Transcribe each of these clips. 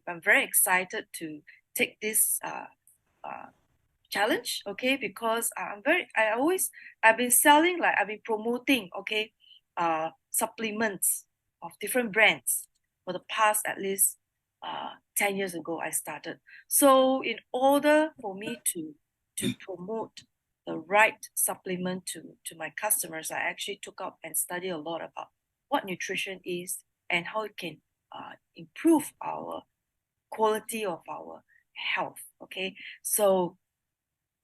I'm very excited to take this challenge, okay, because I've been selling, like I've been promoting, okay, supplements of different brands for the past at least 10 years ago I started. So in order for me to promote the right supplement to my customers, I actually took up and studied a lot about what nutrition is and how it can improve our quality of our health. Okay, so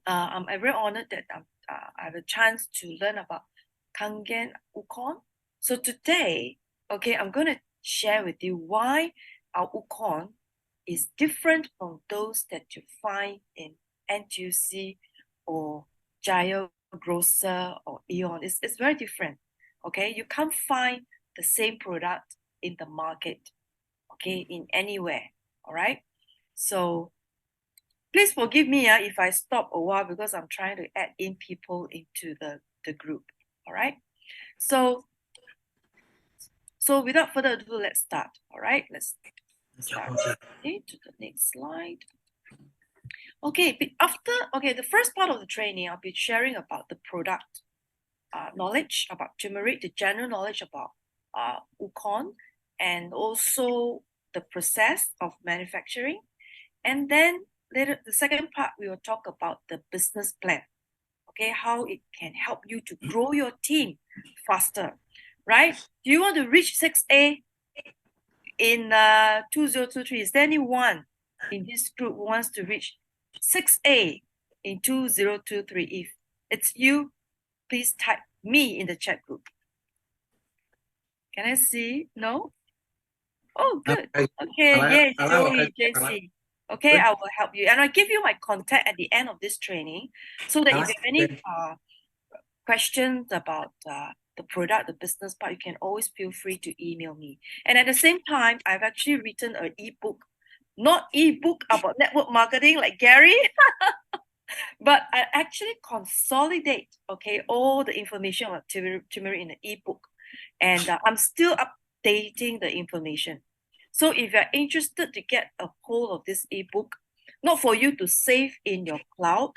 I'm very honored that I have a chance to learn about Kangen Ukon. So today, okay, I'm going to share with you why our Ukon is different from those that you find in NTUC or Jaya Grocer or Yeoh. It's very different. Okay, you can't find the same product in the market, okay, in anywhere. All right, so please forgive me if I stop a while because I'm trying to add in people into the group. All right. So without further ado, let's start. All right. Let's start. Okay, to the next slide. Okay, the first part of the training, I'll be sharing about the product knowledge about turmeric, the general knowledge about Ukon, and also the process of manufacturing. And then later, the second part, we will talk about the business plan, okay, how it can help you to grow your team faster, right? Do you want to reach 6A in 2023? Is there anyone in this group who wants to reach 6A in 2023? If it's you, please type me in the chat group. Can I see? No? Oh, good. Okay, yes, Joey, JC. Okay, I will help you. And I'll give you my contact at the end of this training so that if you have any questions about the product, the business part, you can always feel free to email me. And at the same time, I've actually written an ebook, not ebook about network marketing like Gary, but I actually consolidate, okay, all the information about turmeric in the ebook. And I'm still updating the information. So if you're interested to get a hold of this ebook, not for you to save in your cloud,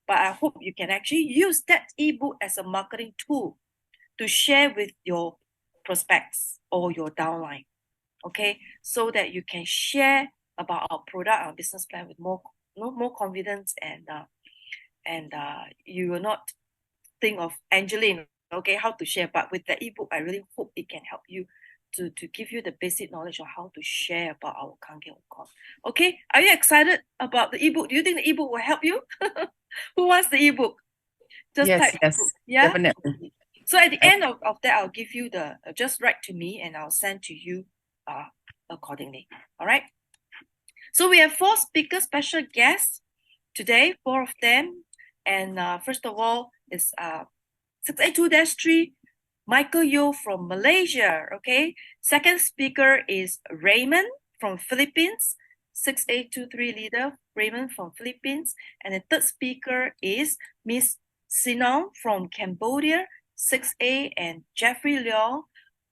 but I hope you can actually use that ebook as a marketing tool to share with your prospects or your downline, okay? So that you can share about our product, our business plan with more confidence, and you will not think of Angeline, okay, how to share. But with the ebook, I really hope it can help you to give you the basic knowledge of how to share about our Kangen Ukon. Okay, are you excited about the ebook? Do you think the ebook will help you? Who wants the ebook? Just yes, type yes, ebook. Yeah, definitely. So at the end of that, I'll give you the just write to me and I'll send to you accordingly. All right. So we have 4 speakers, special guests today, 4 of them. And first of all is 682-3, Michael Yeoh from Malaysia, okay? Second speaker is Raymond from Philippines, 6823 leader, Raymond from Philippines. And the third speaker is Miss Sinoun from Cambodia, 6A, and Jeffrey Leong,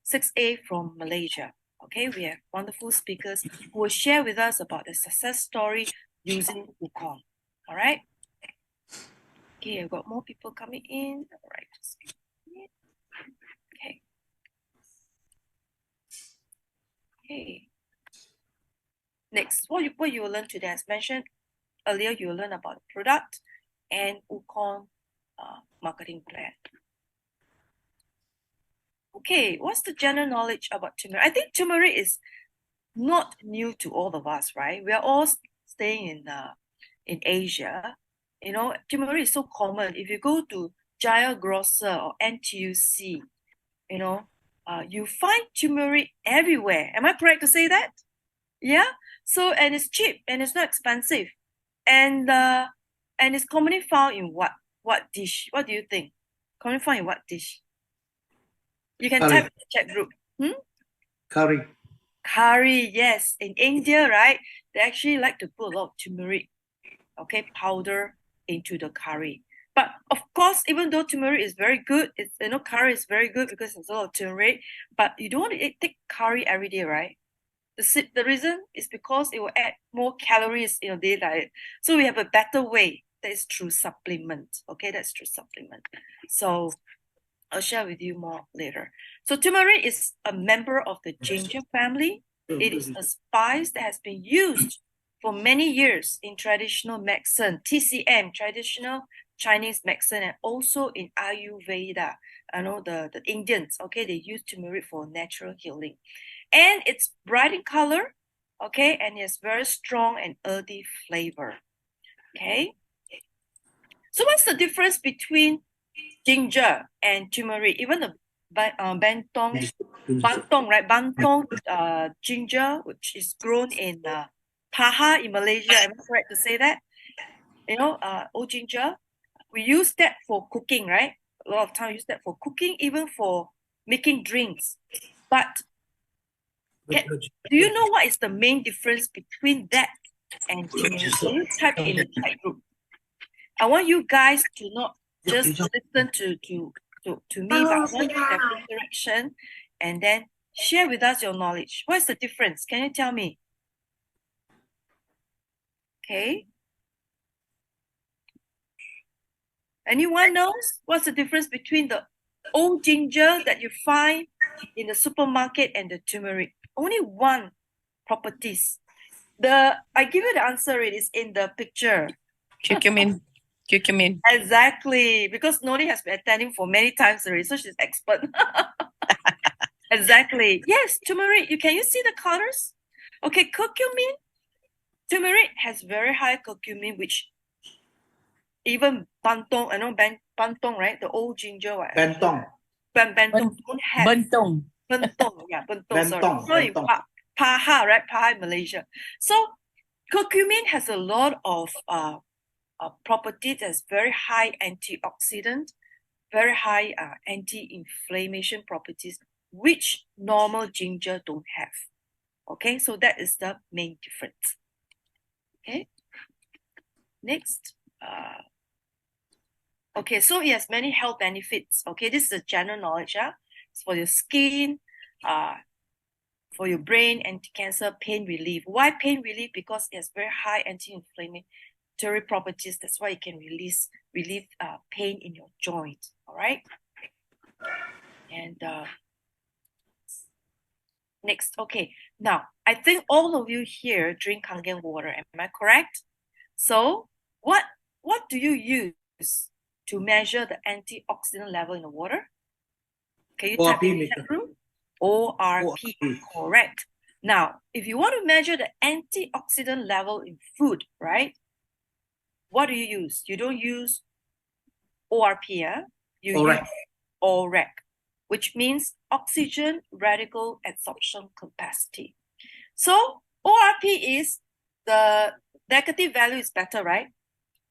6A from Malaysia. Okay, we have wonderful speakers who will share with us about the success story using Ukon. All right. Okay, I've got more people coming in. All right. Okay. Okay. Next, what you will learn today, as mentioned earlier, you will learn about the product and Ukon marketing plan. Okay, what's the general knowledge about turmeric? I think turmeric is not new to all of us, right? We are all staying in Asia. You know, turmeric is so common. If you go to Jaya Grocer or NTUC, you know, you find turmeric everywhere. Am I correct to say that? Yeah. So, and it's cheap and it's not expensive, and it's commonly found in what dish? What do you think? Commonly found in what dish? You can type in the chat group. Curry. Curry, yes. In India, right? They actually like to put a lot of turmeric, okay, powder into the curry. But of course, even though turmeric is very good, curry is very good because there's a lot of turmeric. But you don't want to take curry every day, right? The reason is because it will add more calories in your daily diet. So we have a better way. That is through supplement. Okay, that's through supplement. So I'll share with you more later. So turmeric is a member of the ginger family. It is a spice that has been used for many years in traditional medicine, TCM, traditional Chinese medicine, and also in Ayurveda. I know the Indians, okay, they use turmeric for natural healing. And it's bright in color, okay, and it's very strong and earthy flavor, okay. So what's the difference between ginger and turmeric? Even the bantong, right? Bantong ginger, which is grown in Paha in Malaysia. Am I correct to say that? You know, old ginger, we use that for cooking, right? A lot of time we use that for cooking, even for making drinks. But do you know what is the main difference between that and turmeric? Can you type in the chat group? I want you guys to not just listen to me, but I want you to have interaction and then share with us your knowledge. What's the difference? Can you tell me? Okay. Anyone knows what's the difference between the old ginger that you find in the supermarket and the turmeric? Only one properties. I give you the answer. It is in the picture. Curcumin. Curcumin. Exactly, because Nori has been attending for many times already, so she's expert. Exactly. Yes, turmeric. Can you see the colors? Okay, curcumin. Turmeric has very high curcumin, which even bantong, I know bantong, right? The old ginger, what? Bentong. Bantong don't have. Bentong. Bentong, yeah, bentong, sorry. Bentong, So in bentong. Paha, right? Paha in Malaysia. So curcumin has a lot of properties that's very high antioxidant, very high anti-inflammation properties, which normal ginger don't have. Okay, so that is the main difference. Okay, next. Okay, so it has many health benefits. Okay, this is the general knowledge. It's for your skin, for your brain, anti-cancer, pain relief. Why pain relief? Because it has very high anti-inflammatory properties. That's why it can relieve pain in your joint. All right. And next, okay. Now, I think all of you here drink Kangen water. Am I correct? So, what do you use to measure the antioxidant level in the water? Can you type in the chat room? ORP, correct. Now, if you want to measure the antioxidant level in food, right? What do you use? You don't use ORP, you use ORAC, which means oxygen radical adsorption capacity. So ORP is the negative value is better, right?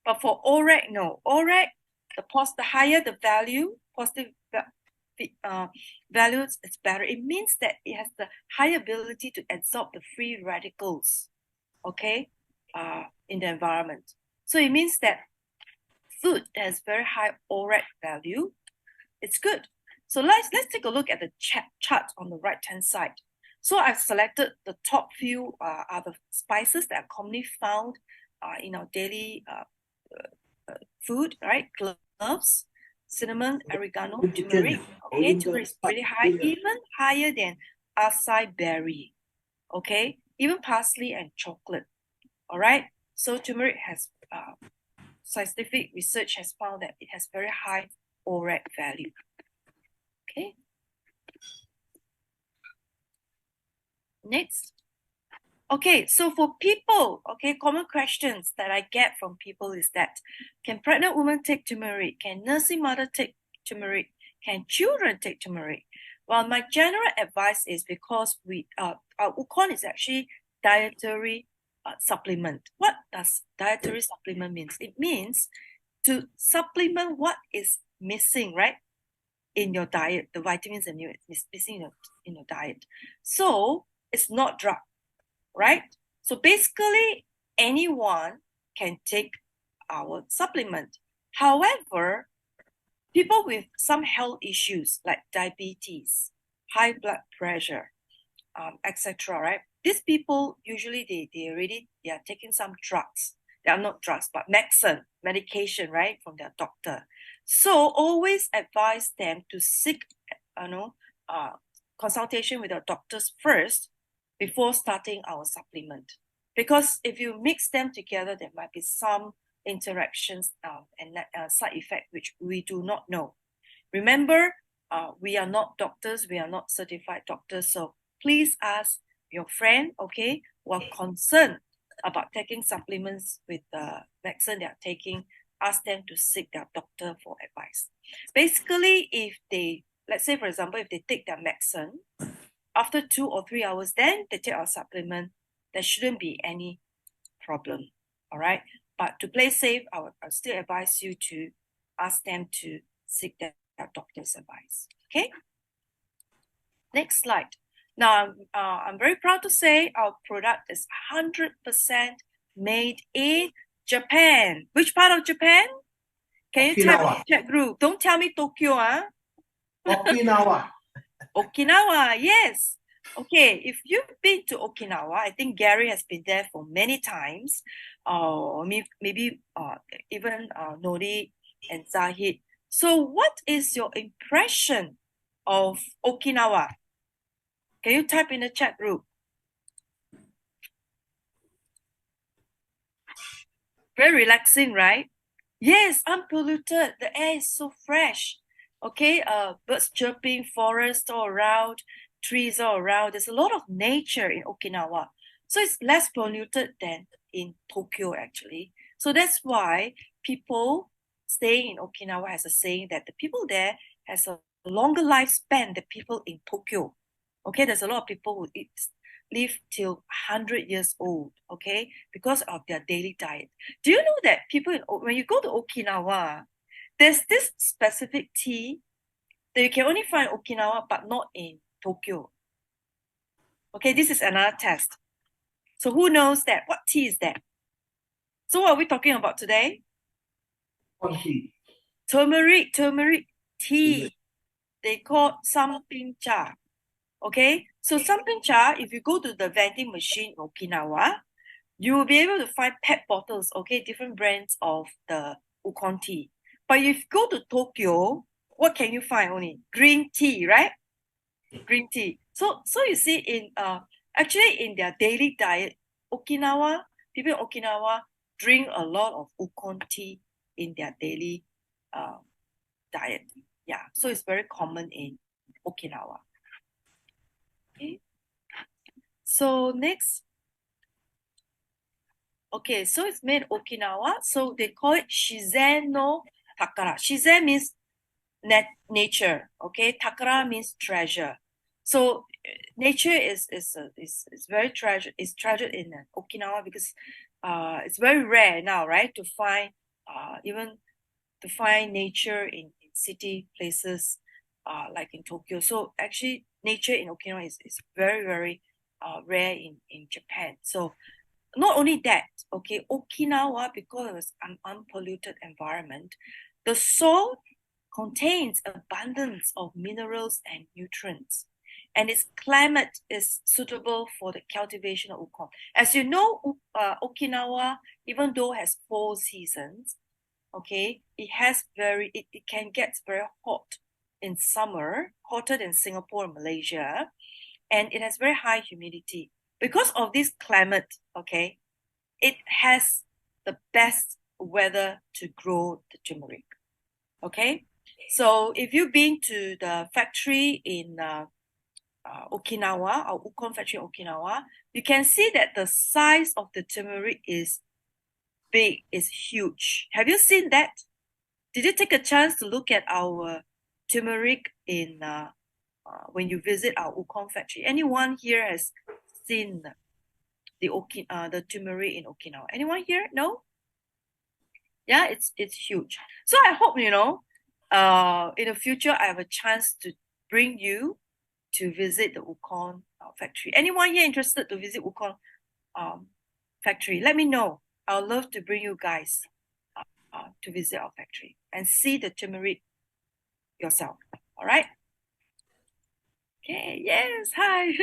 But for ORAC, no. ORAC, the higher the value, positive values, it's better. It means that it has the high ability to absorb the free radicals, okay, in the environment. So it means that food that has very high ORAC value, it's good. So let's take a look at the chart on the right-hand side. So I've selected the top few are the spices that are commonly found in our daily food, right? Cloves, cinnamon, oregano, turmeric. Okay, turmeric is pretty high, even higher than acai berry. Okay, even parsley and chocolate. All right. So turmeric has scientific research has found that it has very high ORAC value. Okay. Next. Okay, so for people, okay, common questions that I get from people is that, can pregnant women take turmeric? Can nursing mother take turmeric? Can children take turmeric? Well, my general advice is because our Ukon is actually dietary supplement. What does dietary supplement means? It means to supplement what is missing, right, in your diet, the vitamins and minerals is missing in your diet. So it's not drug, right? So basically, anyone can take our supplement. However, people with some health issues like diabetes, high blood pressure, etc., right? these people usually they are taking some drugs. They are not drugs, but medicine, medication, right, from their doctor. So always advise them to seek, consultation with their doctors first before starting our supplement. Because if you mix them together, there might be some interactions and side effect which we do not know. Remember, we are not doctors, we are not certified doctors, so please ask your friend, okay, who are concerned about taking supplements with the medicine they are taking, ask them to seek their doctor for advice. Basically, if they, let's say, for example, if they take their medicine, after 2 or 3 hours, then they take our supplement, there shouldn't be any problem, all right? But to play safe, I still advise you to ask them to seek their doctor's advice, okay? Next slide. Now, I'm very proud to say our product is 100% made in Japan. Which part of Japan? Can you type in the chat group? Don't tell me Tokyo, huh? Okinawa. Okinawa, yes. Okay, if you've been to Okinawa, I think Gary has been there for many times, or maybe even Nori and Zahid. So what is your impression of Okinawa? Can you type in the chat group? Very relaxing, right? Yes, unpolluted. The air is so fresh. Okay, birds chirping, forest all around, trees all around. There's a lot of nature in Okinawa. So it's less polluted than in Tokyo, actually. So that's why people staying in Okinawa has a saying that the people there has a longer lifespan than people in Tokyo. Okay, there's a lot of people who live till 100 years old, okay, because of their daily diet. Do you know that people, when you go to Okinawa, there's this specific tea that you can only find in Okinawa, but not in Tokyo. Okay, this is another test. So who knows that? What tea is that? So what are we talking about today? Turmeric tea. They call samping cha. Okay, so samping cha, if you go to the vending machine in Okinawa, you will be able to find PET bottles, okay, different brands of the Ukon tea. But if you go to Tokyo, what can you find only? Green tea, right? Green tea. So you see in actually in their daily diet, Okinawa, people in Okinawa drink a lot of Ukon tea in their daily diet. Yeah, so it's very common in Okinawa. Okay. So next. Okay, so it's made Okinawa. So they call it Shizen no Takara. Shizen means nature. Okay, Takara means treasure. So nature is very treasured. Is treasured in Okinawa because it's very rare now, right? To find even to find nature in city places like in Tokyo. So actually, nature in Okinawa is very very rare in Japan. So not only that, okay, Okinawa, because it was an unpolluted environment, the soil contains abundance of minerals and nutrients, and its climate is suitable for the cultivation of Ukon. As you know, Okinawa, even though it has 4 seasons, okay, it can get very hot in summer, hotter than Singapore and Malaysia, and it has very high humidity. Because of this climate, okay, it has the best weather to grow the turmeric. Okay, so if you've been to the factory in Okinawa, our Ukon factory in Okinawa, you can see that the size of the turmeric is big, is huge. Have you seen that? Did you take a chance to look at our turmeric in when you visit our Ukon factory? Anyone here has seen the turmeric in Okinawa? Anyone here? No? Yeah, it's huge. So I hope, in the future I have a chance to bring you to visit the Ukon factory. Anyone here interested to visit Ukon factory? Let me know. I would love to bring you guys to visit our factory and see the turmeric yourself. All right? Okay, yes, hi.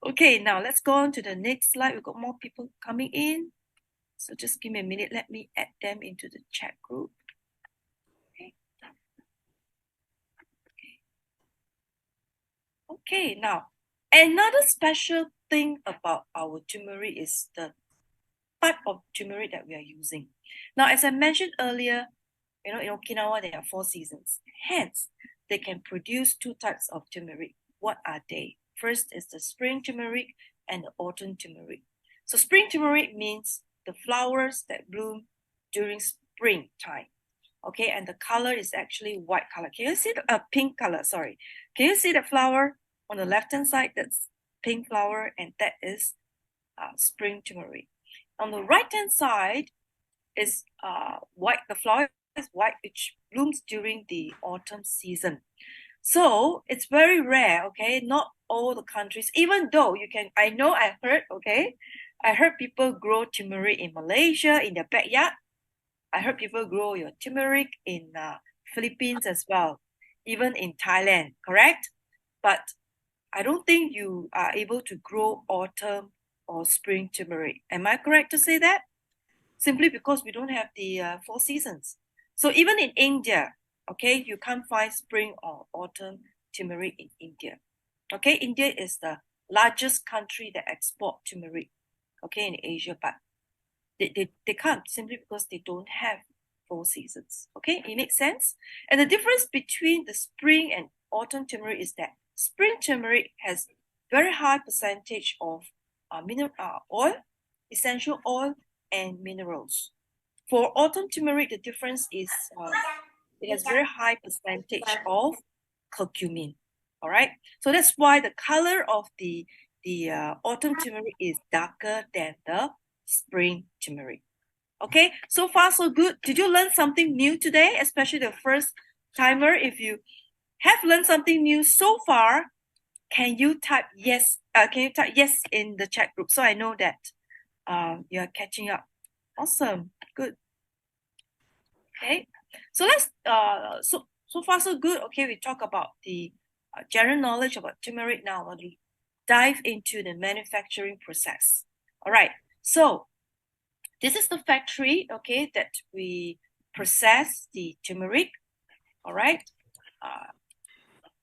Okay, now let's go on to the next slide. We've got more people coming in. So just give me a minute. Let me add them into the chat group. Okay. Okay, now another special thing about our turmeric is the type of turmeric that we are using. Now, as I mentioned earlier, in Okinawa, there are 4 seasons. Hence, they can produce 2 types of turmeric. What are they? First is the spring turmeric and the autumn turmeric. So spring turmeric means the flowers that bloom during springtime. Okay, and the color is actually white color. Can you see the pink color? Sorry. Can you see the flower on the left-hand side? That's pink flower, and that is spring turmeric. On the right-hand side is white. The flower is white, which blooms during the autumn season. So it's very rare, okay? Not all the countries, even though you can, I heard people grow turmeric in Malaysia, in their backyard. I heard people grow your turmeric in Philippines as well, even in Thailand, correct? But I don't think you are able to grow autumn or spring turmeric. Am I correct to say that? Simply because we don't have the 4 seasons. So even in India, okay, you can't find spring or autumn turmeric in India. Okay, India is the largest country that export turmeric, okay, in Asia, but they can't simply because they don't have 4 seasons. Okay, it makes sense. And the difference between the spring and autumn turmeric is that spring turmeric has very high percentage of mineral oil, essential oil, and minerals. For autumn turmeric, the difference is it has very high percentage of curcumin. All right, so that's why the color of the autumn turmeric is darker than the spring turmeric. Okay, so far so good. Did you learn something new today, especially the first timer? If you have learned something new so far, can you type yes? Can you type yes in the chat group so I know that you are catching up? Awesome, good. Okay, so let's so far so good. Okay, we talk about the general knowledge about turmeric. Now I want to dive into the manufacturing process. All right, so this is the factory, okay, that we process the turmeric. All right.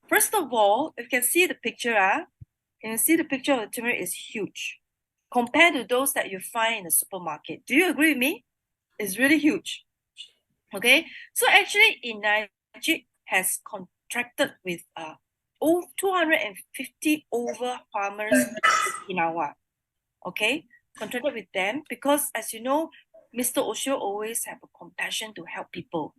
First of all, if you can see the picture, can you see the picture of the turmeric is huge compared to those that you find in the supermarket. Do you agree with me? It's really huge. Okay, so actually in Nigeria has contracted with 250 over farmers in Okinawa. Okay, contracted with them because, as you know, Mr. Osho always have a compassion to help people.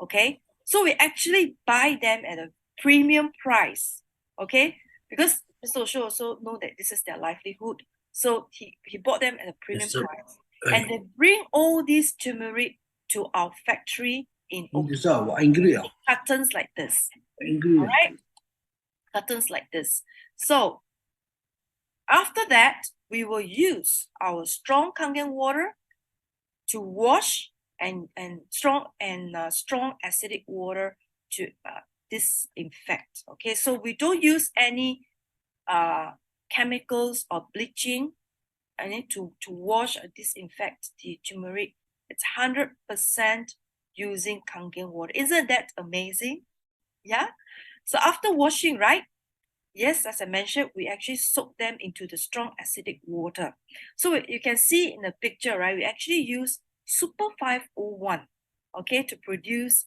Okay, so we actually buy them at a premium price. Okay, because Mr. Osho also know that this is their livelihood, so he bought them at a premium price, and they bring all these turmeric to our factory in cartons like this. All right, cartons like this. So after that, we will use our strong Kangen water to wash and strong acidic water to disinfect. Okay, so we don't use any chemicals or bleaching. I need to wash or disinfect the turmeric. It's 100% using Kangen water. Isn't that amazing? Yeah. So after washing, right? Yes, as I mentioned, we actually soak them into the strong acidic water. So you can see in the picture, right? We actually use Super 501, okay, to produce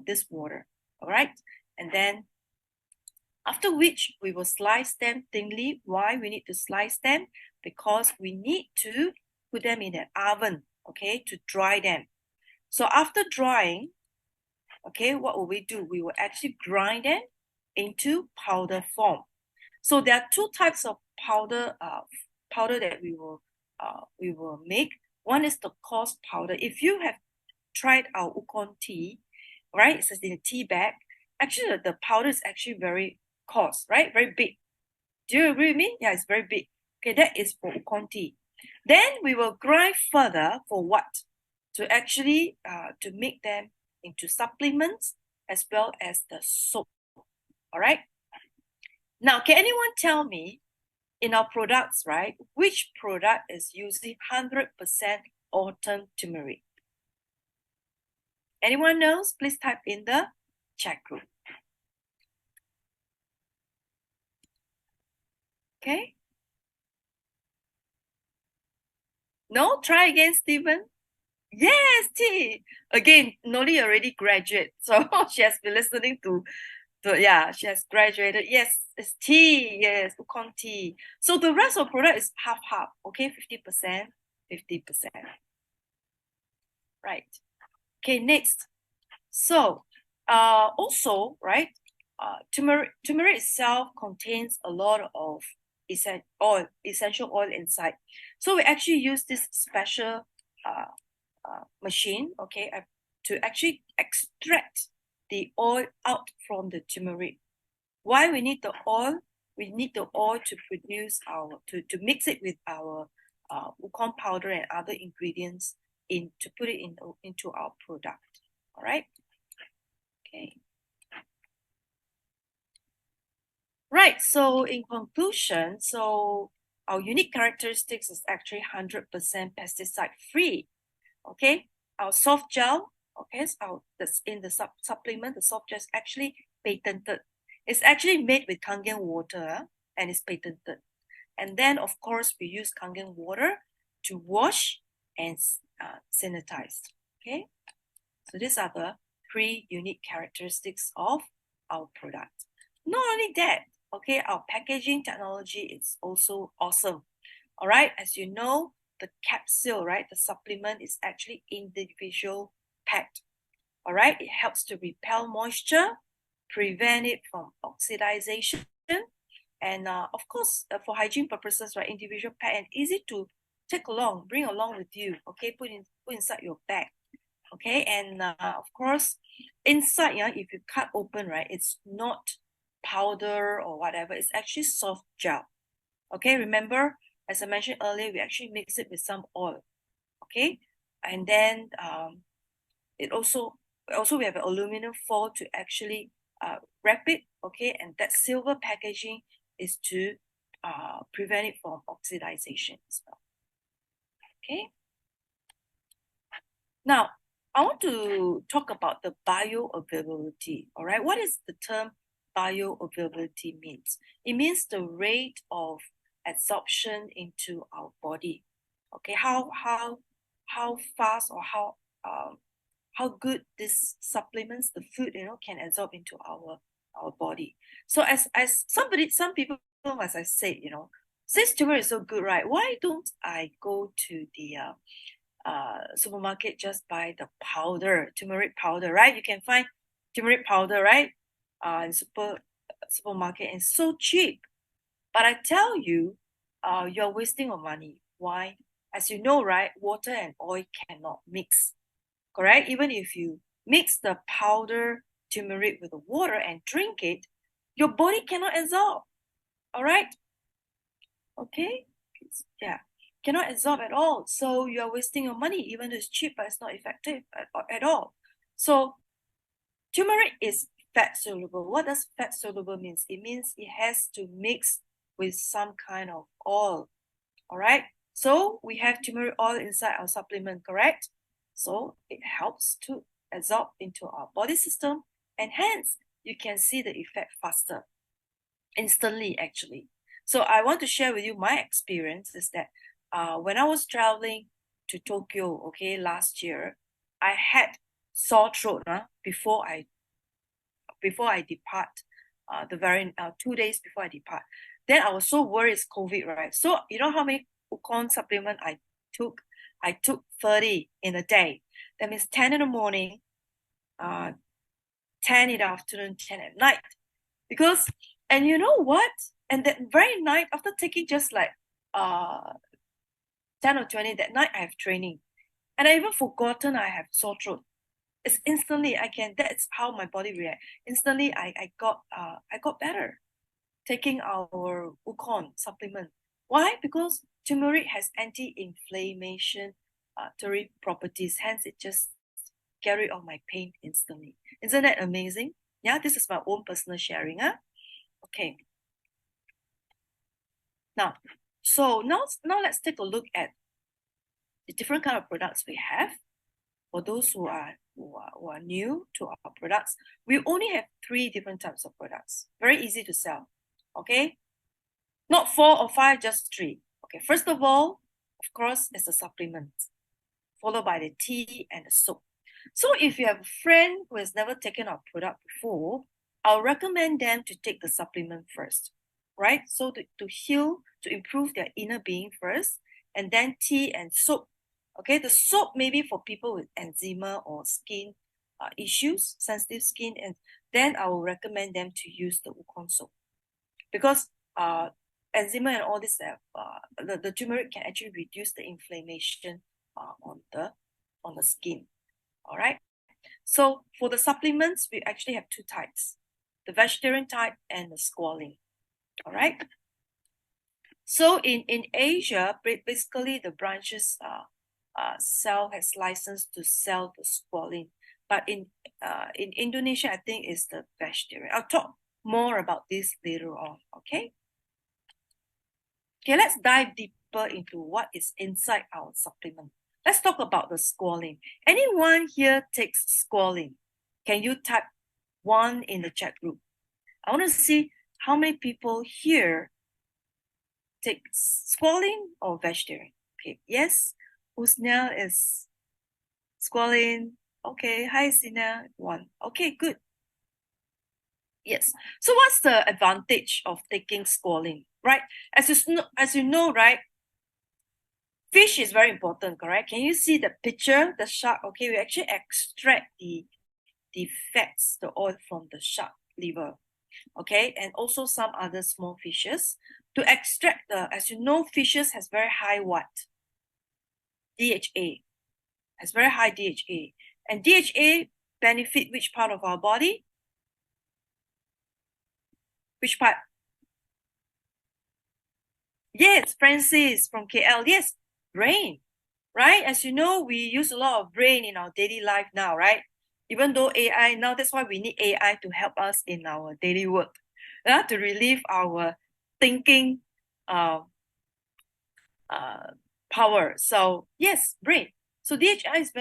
this water. All right. And then after which we will slice them thinly. Why we need to slice them? Because we need to put them in an oven, okay, to dry them. So after drying, okay, what will we do? We will actually grind them into powder form. So there are 2 types of powder that we will make. One is the coarse powder. If you have tried our Ukon tea, right? It's in a tea bag. Actually, the powder is actually very coarse, right? Very big. Do you agree with me? Yeah, it's very big. Okay, that is for Ukon tea. Then we will grind further for what? To actually to make them into supplements as well as the soap. All right. Now, can anyone tell me in our products, right, which product is using 100% autumn turmeric? Anyone knows? Please type in the chat group. Okay. No, try again, Stephen. Yes, tea. Again, Noli already graduate, so she has been listening to yeah, she has graduated. Yes, it's tea. Yes, Ukon tea. So the rest of product is half. Okay, 50%, 50%. Right. Okay, next. So, also, right, turmeric itself contains a lot of essential oil inside. So we actually use this special machine, okay, to actually extract the oil out from the turmeric. Why we need the oil? We need the oil to produce to mix it with our Ukon powder and other ingredients to put it into our product. All right. Okay. Right. So in conclusion, so our unique characteristics is actually 100% pesticide free. Okay. Our soft gel, okay, so that's in the supplement, the soft gel is actually patented. It's actually made with Kangen water and it's patented. And then, of course, we use Kangen water to wash and sanitize. Okay. So these are the 3 unique characteristics of our product. Not only that, okay, our packaging technology is also awesome. All right, as you know, the capsule, right, the supplement is actually individual packed. All right, it helps to repel moisture, prevent it from oxidization, and of course, for hygiene purposes, right, individual pack and easy to take along, bring along with you. Okay, put inside your bag. Okay, and of course, inside, yeah, if you cut open, right, it's not powder or whatever, it's actually soft gel. Okay, remember, as I mentioned earlier, we actually mix it with some oil. Okay, and then it also we have an aluminum foil to actually wrap it. Okay, and that silver packaging is to prevent it from oxidization as well. Okay. Now, I want to talk about the bioavailability. All right, what is the term bioavailability means? It means the rate of absorption into our body. Okay, how fast or how good these supplements, the food, can absorb into our body. So as some people, as I said, since turmeric is so good, right? Why don't I go to the supermarket, just buy the powder, turmeric powder, right? You can find turmeric powder, right? In supermarket, and it's so cheap. But I tell you, you're wasting your money. Why? As you know, right, water and oil cannot mix. Correct? Even if you mix the powder turmeric with the water and drink it, your body cannot absorb. All right? Okay? Yeah. Cannot absorb at all. So you're wasting your money, even though it's cheap, but it's not effective at all. So turmeric is fat soluble. What does fat soluble means? It means it has to mix with some kind of oil. All right. So we have turmeric oil inside our supplement, correct? So it helps to absorb into our body system, and hence you can see the effect faster, instantly actually. So I want to share with you my experience is that when I was traveling to Tokyo, okay, last year, I had sore throat before I depart, the very 2 days before I depart. Then I was so worried it's COVID, right? So you know how many Ukon supplement I took? I took 30 in a day. That means 10 in the morning, 10 in the afternoon, 10 at night. Because, and you know what? And that very night, after taking just like 10 or 20 that night, I have training. And I even forgotten I have sore throat. It's instantly, that's how my body react. Instantly, I got better taking our Ukon supplement. Why? Because turmeric has anti-inflammatory properties. Hence, it just get rid of my pain instantly. Isn't that amazing? Yeah, this is my own personal sharing. Okay. Now, now let's take a look at the different kind of products we have. For those who are new to our products, we only have 3 different types of products. Very easy to sell. Okay, not 4 or 5, just 3. Okay, first of all, of course, is the supplement, followed by the tea and the soap. So if you have a friend who has never taken our product before, I'll recommend them to take the supplement first, right? So to heal, to improve their inner being first, and then tea and soap. Okay, the soap maybe for people with eczema or skin issues, sensitive skin, and then I will recommend them to use the Ukon soap, because eczema and all this, the turmeric can actually reduce the inflammation on the skin. All right. So for the supplements, we actually have 2 types: the vegetarian type and the squalene. All right. So in Asia, basically the branches has license to sell the squalene, but in Indonesia, I think it's the vegetarian. I'll talk more about this later on. Okay. Okay, let's dive deeper into what is inside our supplement. Let's talk about the squalene. Anyone here takes squalene? Can you type 1 in the chat group? I want to see how many people here take squalene or vegetarian. Okay, yes. Usnel is squalene. Okay, hi Sina, 1. Okay, good. Yes. So what's the advantage of taking squalene, right? As you know, right? Fish is very important, correct? Can you see the picture, the shark? Okay, we actually extract the fats, the oil from the shark liver, okay, and also some other small fishes. To extract as you know, fishes has very high what? DHA, has very high DHA. And DHA benefit which part of our body? Which part? Yes, Francis from KL. Yes, brain, right? As you know, we use a lot of brain in our daily life now, right? Even though AI, now that's why we need AI to help us in our daily work, to relieve our thinking power. So yes, brain. So DHA is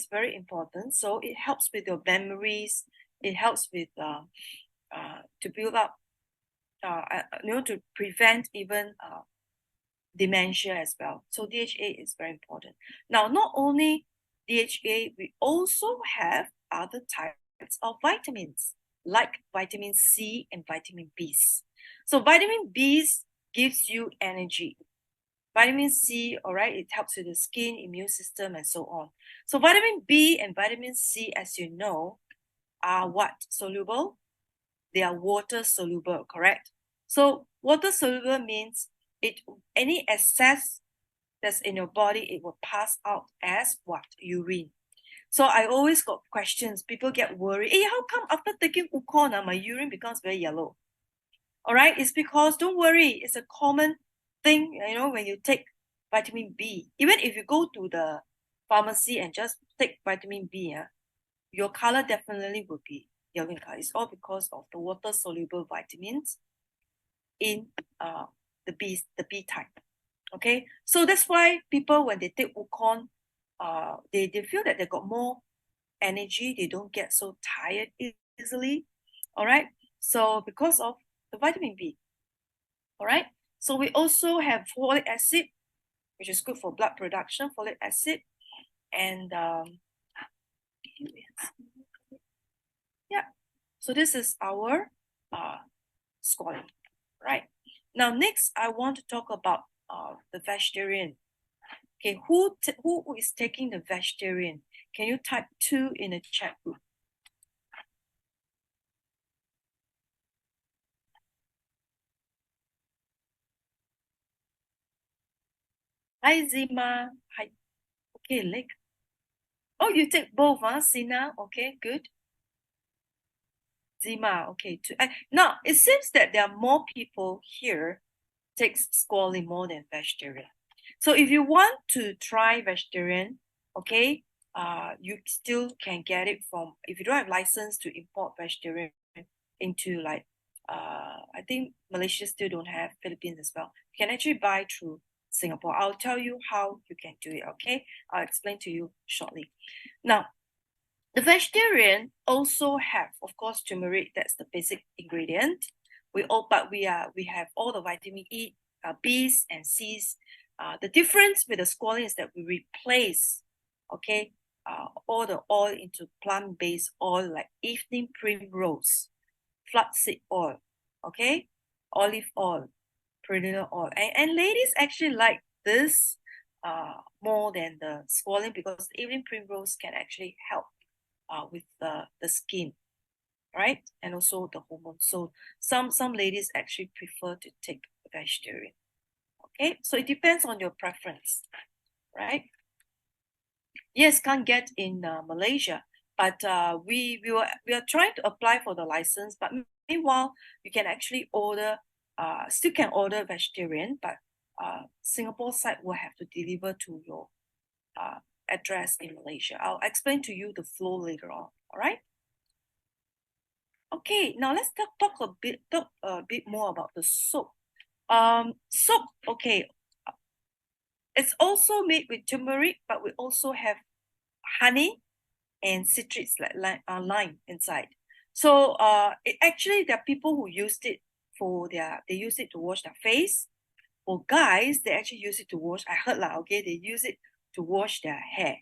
very important. So it helps with your memories. It helps with to build up, to prevent even dementia as well. So DHA is very important. Now, not only DHA, we also have other types of vitamins, like vitamin C and vitamin Bs. So vitamin Bs gives you energy. Vitamin C, all right, it helps with the skin, immune system, and so on. So vitamin B and vitamin C, as you know, are what? Soluble? They are water soluble, correct? So water soluble means any excess that's in your body, it will pass out as what? Urine. So I always got questions. People get worried. Hey, how come after taking Ukon, my urine becomes very yellow? All right, it's because, don't worry, it's a common thing, when you take vitamin B. Even if you go to the pharmacy and just take vitamin B, your color definitely will be yellow in color. It's all because of the water-soluble vitamins in the B type. Okay, so that's why people, when they take Ukon, they feel that they got more energy. They don't get so tired easily. All right, so because of the vitamin B. All right, so we also have folic acid, which is good for blood production, folic acid, and yeah, so this is our scoring, right? Now, next, I want to talk about the vegetarian. Okay, who is taking the vegetarian? Can you type 2 in the chat group? Hi, Zima. Hi. Okay, Lake. Oh, you take both, Sina? Okay, good. Zima, okay. Now, it seems that there are more people here takes squalene more than vegetarian. So if you want to try vegetarian, okay, you still can get it from, if you don't have license to import vegetarian into like I think Malaysia still don't have, Philippines as well. You can actually buy through Singapore. I'll tell you how you can do it, okay? I'll explain to you shortly. Now, the vegetarian also have, of course, turmeric. That's the basic ingredient. We have all the vitamin E, B's and C's. The difference with the squalene is that we replace, okay, all the oil into plant-based oil like evening primrose, flaxseed oil, okay, olive oil, perennial oil, and ladies actually like this more than the squalene because evening primrose can actually help with the skin, right? And also the hormones. So some ladies actually prefer to take vegetarian. Okay, so it depends on your preference, right? Yes, can't get in Malaysia, but we are trying to apply for the license. But meanwhile, you can actually order, still can order vegetarian, but Singapore side will have to deliver to your address in Malaysia. I'll explain to you the flow later on. All right. Okay, now let's talk a bit more about the soap. Soap, okay, it's also made with turmeric, but we also have honey and citrus like lime inside. So it actually there are people who used it they use it to wash their face. For guys, they actually use it to wash. I heard okay, they use it to wash their hair.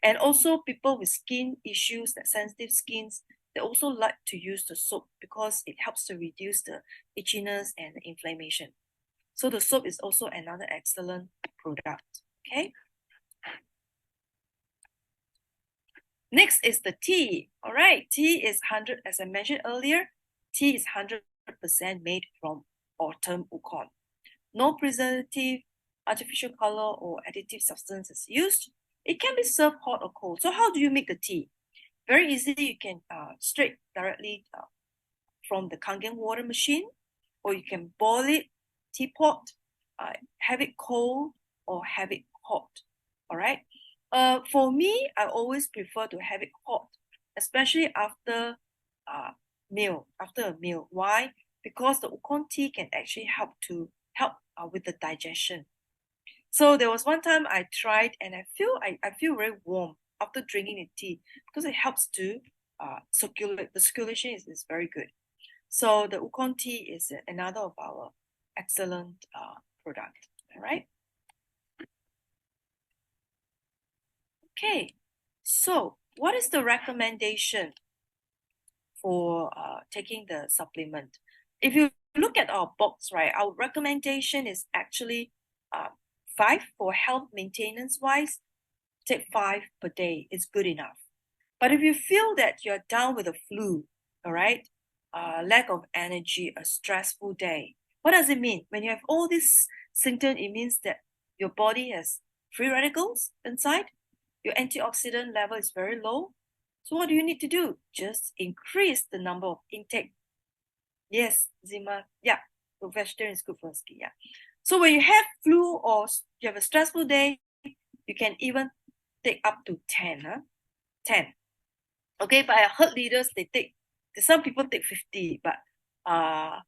And also people with skin issues, that sensitive skins, they also like to use the soap because it helps to reduce the itchiness and the inflammation. So the soap is also another excellent product, okay? Next is the tea, all right? Tea is 100, as I mentioned earlier, tea is 100% made from autumn Ukon. No preservative, artificial color, or additive substance is used. It can be served hot or cold. So how do you make the tea? Very easily, you can straight directly from the Kangen water machine, or you can boil it, teapot, have it cold or have it hot, all right? For me, I always prefer to have it hot, especially after a meal. Why? Because the Ukon tea can actually help with the digestion. So there was one time I tried and I feel very warm after drinking the tea because it helps to circulate. The circulation is very good. So the Ukon tea is another of our excellent product. All right. Okay. So what is the recommendation for taking the supplement? If you look at our box, right, our recommendation is actually 5 for health maintenance wise. Take 5 per day is good enough. But if you feel that you're down with a flu, all right, lack of energy, a stressful day, what does it mean? When you have all these symptoms, it means that your body has free radicals inside, your antioxidant level is very low. So what do you need to do? Just increase the number of intake. Yes, Zima, yeah, the vegetarian is good for skin, yeah. So when you have flu or you have a stressful day, you can even take up to 10, 10. Okay, but I heard leaders, some people take 50, but I'm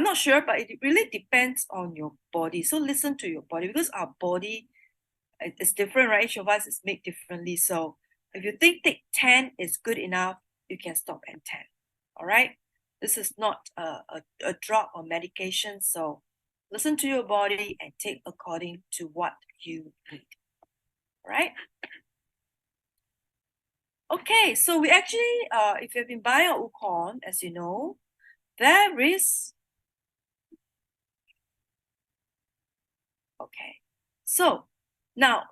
not sure, but it really depends on your body. So listen to your body because our body is different, right? Each of us is made differently. So if you think take 10 is good enough, you can stop at 10. All right. This is not a drug or medication. So listen to your body and take according to what you need. All right. Okay, so we actually, if you've been buying a Ukon, as you know, there is, okay. So now,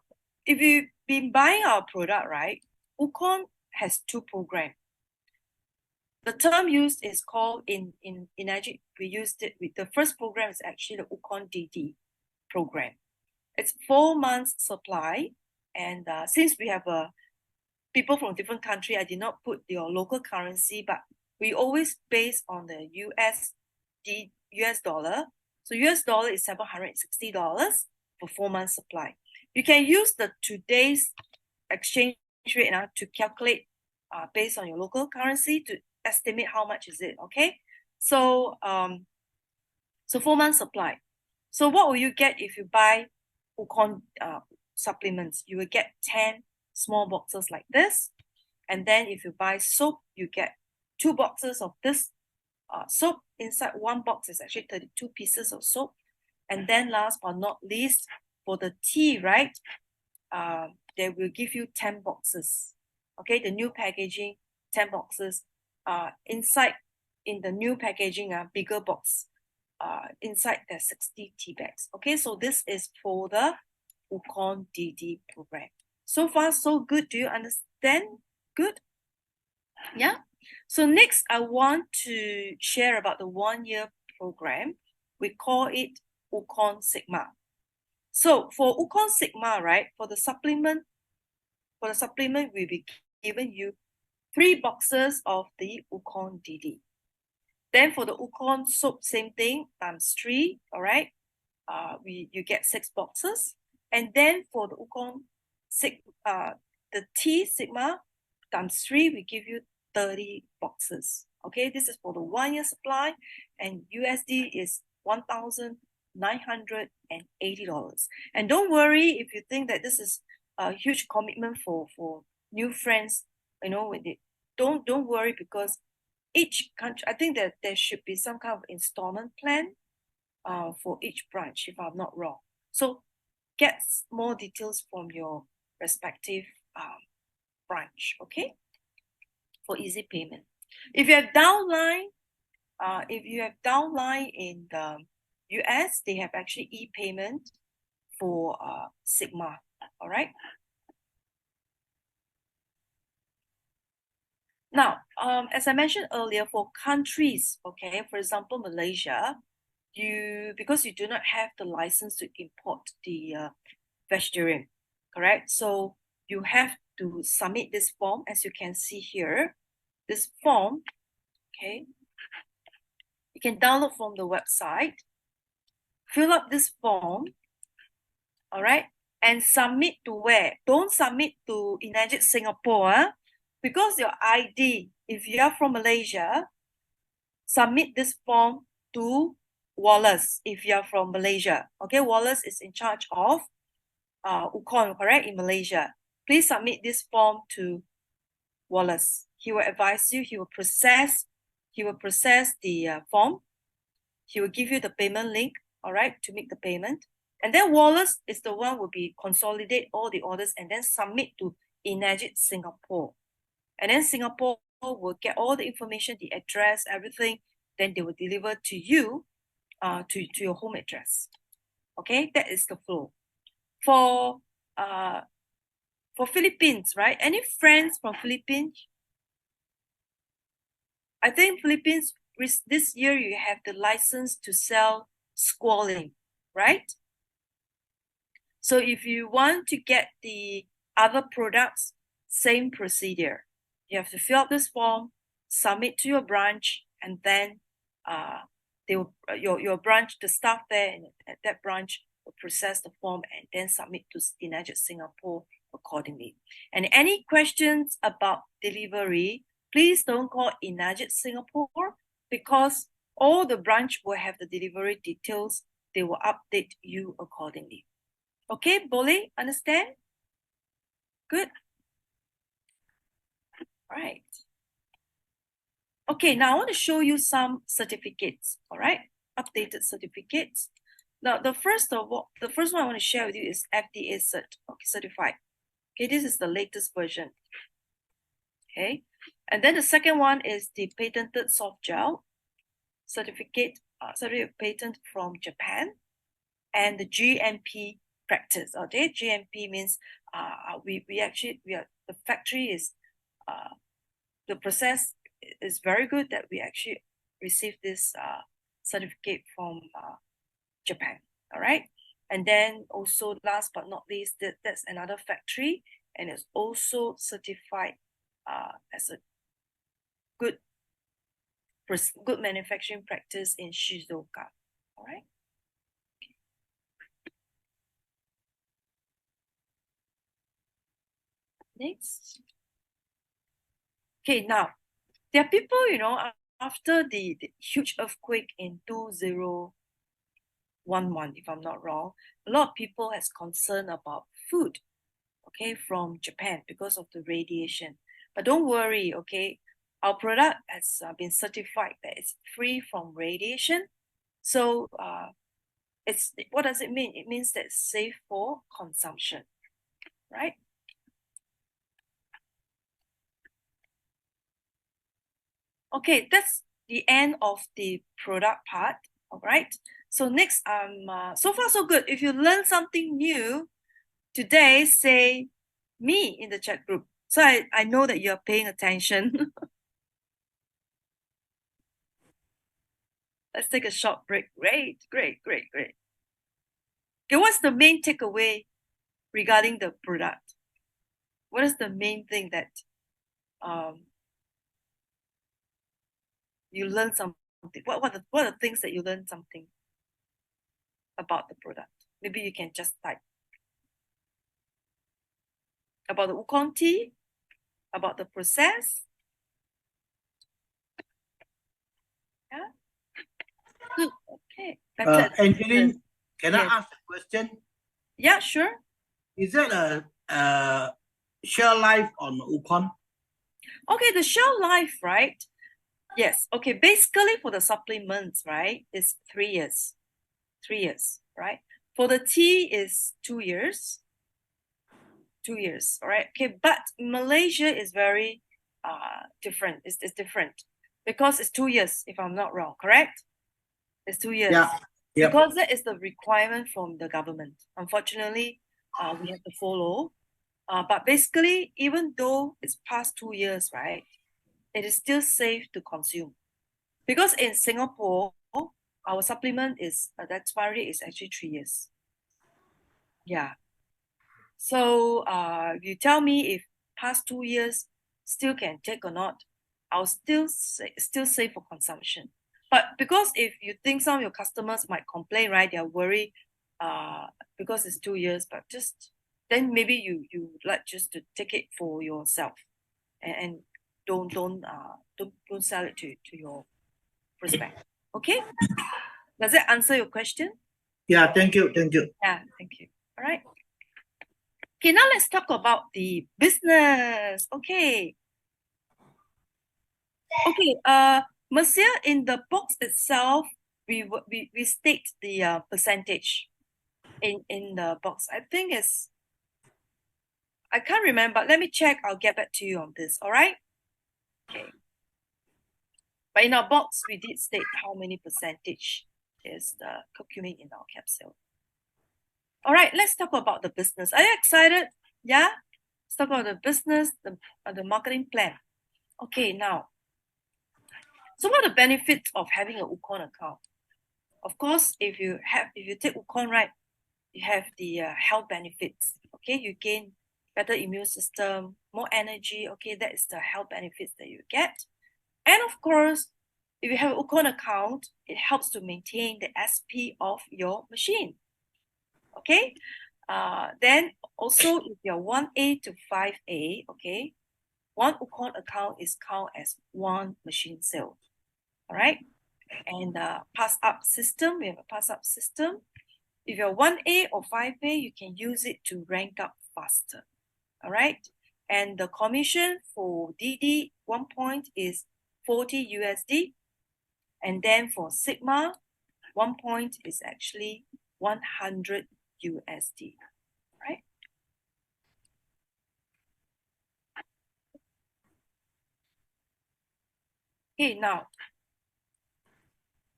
if you've been buying our product, right, Ukon has 2 programs. The term used is called in Agile, we used it with the first program is actually the Ukon DD program. It's 4 months supply. And since we have people from different country, I did not put your local currency, but we always base on the US dollar. So US dollar is $760 for 4 months supply. You can use the today's exchange rate now to calculate based on your local currency estimate how much is it, okay? So, so 4 months supply. So what will you get if you buy Ukon supplements? You will get 10 small boxes like this. And then if you buy soap, you get 2 boxes of this soap. Inside one box is actually 32 pieces of soap. And then last but not least, for the tea, right? They will give you 10 boxes. Okay, the new packaging, 10 boxes. Inside, in the new packaging, bigger box. Inside there's 60 tea bags. Okay, so this is for the Ukon DD program. So far, so good. Do you understand? Good? Yeah. So next, I want to share about the 1-year program. We call it Ukon Sigma. So for Ukon Sigma, right, for the supplement, we'll be giving you 3 boxes of the Ukon DD. Then for the Ukon soap, same thing, times 3, all right? You get 6 boxes. And then for the Ukon the T Sigma times 3, we give you 30 boxes. Okay, this is for the 1-year supply, and USD is $1,980. And don't worry if you think that this is a huge commitment for new friends. You know, don't worry, because each country, I think that there should be some kind of installment plan for each branch, if I'm not wrong. So get more details from your respective branch, okay? For easy payment. If you have downline, in the US, they have actually e-payment for Sigma, all right? Now, as I mentioned earlier, for countries, okay, for example, Malaysia, because you do not have the license to import the vegetarian, correct? So you have to submit this form, as you can see here. This form, okay, you can download from the website, fill up this form, all right, and submit to where? Don't submit to Enagit Singapore, because your ID, if you are from Malaysia, submit this form to Wallace if you are from Malaysia. Okay, Wallace is in charge of Ukon, correct, in Malaysia. Please submit this form to Wallace. He will advise you, he will process the form. He will give you the payment link, all right, to make the payment. And then Wallace is the one who will be consolidate all the orders and then submit to Enagit Singapore. And then Singapore will get all the information, the address, everything. Then they will deliver to you, to your home address. Okay, that is the flow. For Philippines, right? Any friends from Philippines? I think Philippines, this year you have the license to sell squalene, right? So if you want to get the other products, same procedure. You have to fill out this form, submit to your branch, and then your branch, the staff there at that branch will process the form and then submit to Enagit Singapore accordingly. And any questions about delivery, please don't call Enagit Singapore, because all the branch will have the delivery details. They will update you accordingly. Okay, Boleh, understand? Good. Right. Okay, now I want to show you some certificates, all right? Updated certificates. Now, the first one I want to share with you is FDA certified. Okay, this is the latest version. Okay, and then the second one is the patented soft gel certificate patent from Japan, and the GMP practice. Okay, GMP means the factory is the process is very good, that we actually received this certificate from Japan. All right, and then also last but not least, that's another factory, and it's also certified as a good manufacturing practice in Shizuoka. All right. Next. Okay, now There are people, you know, after the huge earthquake in 2011, if I'm not wrong, a lot of people has concern about food, okay, from Japan because of the radiation. But don't worry, okay, our product has been certified that it's free from radiation. So it's, what does it mean? It means that it's safe for consumption, right? Okay, that's the end of the product part. All right. So next, so far so good. If you learn something new today, say me in the chat group. So I know that you're paying attention. Let's take a short break. Great. Okay, what's the main takeaway regarding the product? What is the main thing that you learn something? What are the things that you learn something about the product? Maybe you can just type about the Ukon tea, about the process. Yeah. Good. Okay. Angeline, can Yes. I ask a question? Yeah, sure. Is that a share life on Ukon? Okay, the shelf life, right? Yes. Okay, basically for the supplements, right, is 3 years. 3 years, right? For the tea is 2 years. 2 years, all right? Okay, but Malaysia is very different. It's different because it's 2 years, if I'm not wrong, correct? It's 2 years. Yeah. Yep. Because that is the requirement from the government. Unfortunately, we have to follow. But basically, even though it's past 2 years, right, it is still safe to consume. Because in Singapore, our supplement is, the expiry is actually 3 years. Yeah. So you tell me if past 2 years still can take or not, I'll still safe for consumption. But because if you think some of your customers might complain, right? They're worried because it's 2 years, but just then maybe you like just to take it for yourself and don't sell it to your prospect. Okay? Does that answer your question? Yeah, thank you. Yeah, thank you. All right. Okay, now let's talk about the business. Okay. Okay, Marcia, in the box itself, we state the percentage in the box. I think I can't remember. Let me check. I'll get back to you on this. All right. Okay. But in our box, we did state how many percentage is the curcumin in our capsule. All right, let's talk about the business. Are you excited? Yeah? Let's talk about the business, the marketing plan. Okay, now, so what are the benefits of having an Ukon account? Of course, if you take Ukon, right, you have the health benefits. Okay, you gain better immune system, more energy. Okay, that is the health benefits that you get. And of course, if you have an Ukon account, it helps to maintain the SP of your machine. Okay, then also if you're 1A to 5A, okay, one Ukon account is counted as one machine sale. All right, and pass up system, we have a pass up system. If you're 1A or 5A, you can use it to rank up faster. All right, and the commission for DD 1 point is 40 USD, and then for Sigma 1 point is actually 100 USD, right? Okay, now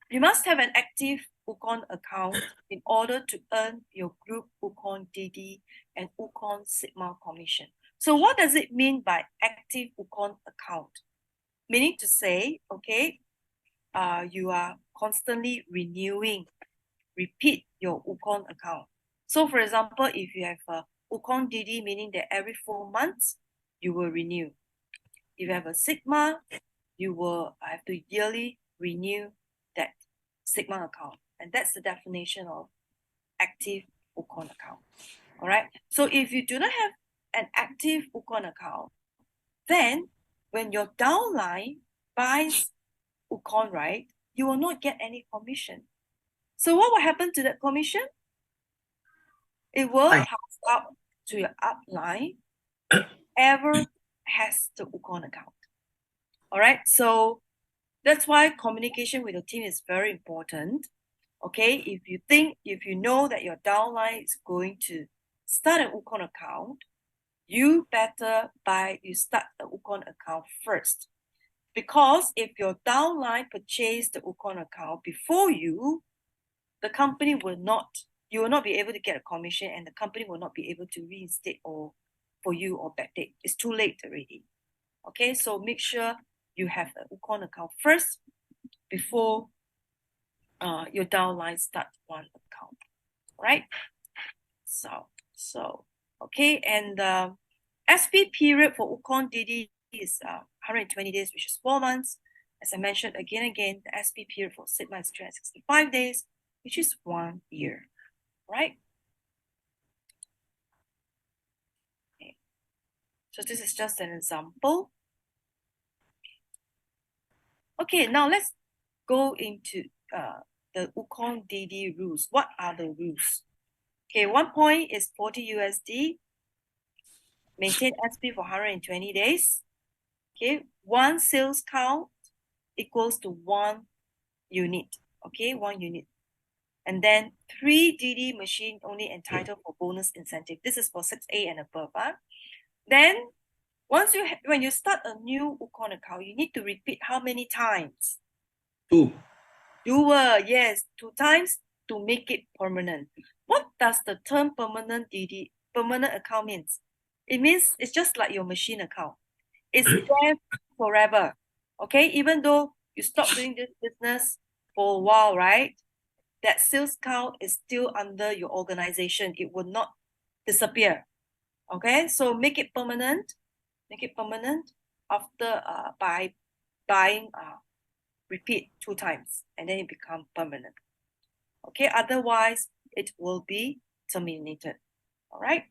you must have an active Ukon account in order to earn your group Ukon DD and Ukon Sigma commission. So what does it mean by active Ukon account? Meaning to say, okay, you are constantly repeat your Ukon account. So for example, if you have a Ukon DD, meaning that every 4 months, you will renew. If you have a Sigma, you will have to yearly renew that Sigma account. And that's the definition of active Ukon account. All right. So if you do not have an active Ukon account, then when your downline buys Ukon, right, you will not get any commission. So what will happen to that commission? It will pass up to your upline, ever has the Ukon account. All right, so that's why communication with your team is very important. Okay, if you know that your downline is going to start an Ukon account, you better start the Ukon account first. Because if your downline purchased the Ukon account before you, the company you will not be able to get a commission, and the company will not be able to reinstate for you or backdate. It's too late already. Okay, so make sure you have the Ukon account first before your downline start one account, right? So okay, and the SP period for Ukon DD is 120 days, which is 4 months. As I mentioned again and again, the SP period for Sigma is 365 days, which is 1 year, right? Okay. So this is just an example. Okay, now let's go into the Ukon DD rules. What are the rules? Okay, 1 point is 40 USD. Maintain SP for 120 days. Okay, 1 sales count equals to 1 unit. Okay, 1 unit. And then 3 DD machine only entitled for bonus incentive. This is for 6A and above. Then when you start a new Ukon account, you need to repeat how many times? 2. Yes, 2 times to make it permanent. What does the term permanent account means? It means it's just like your machine account. It's there forever. Okay, even though you stop doing this business for a while, right? That sales count is still under your organization. It will not disappear. Okay, so make it permanent. Make it permanent after by buying repeat 2 times, and then it become permanent. Okay, otherwise it will be terminated. All right.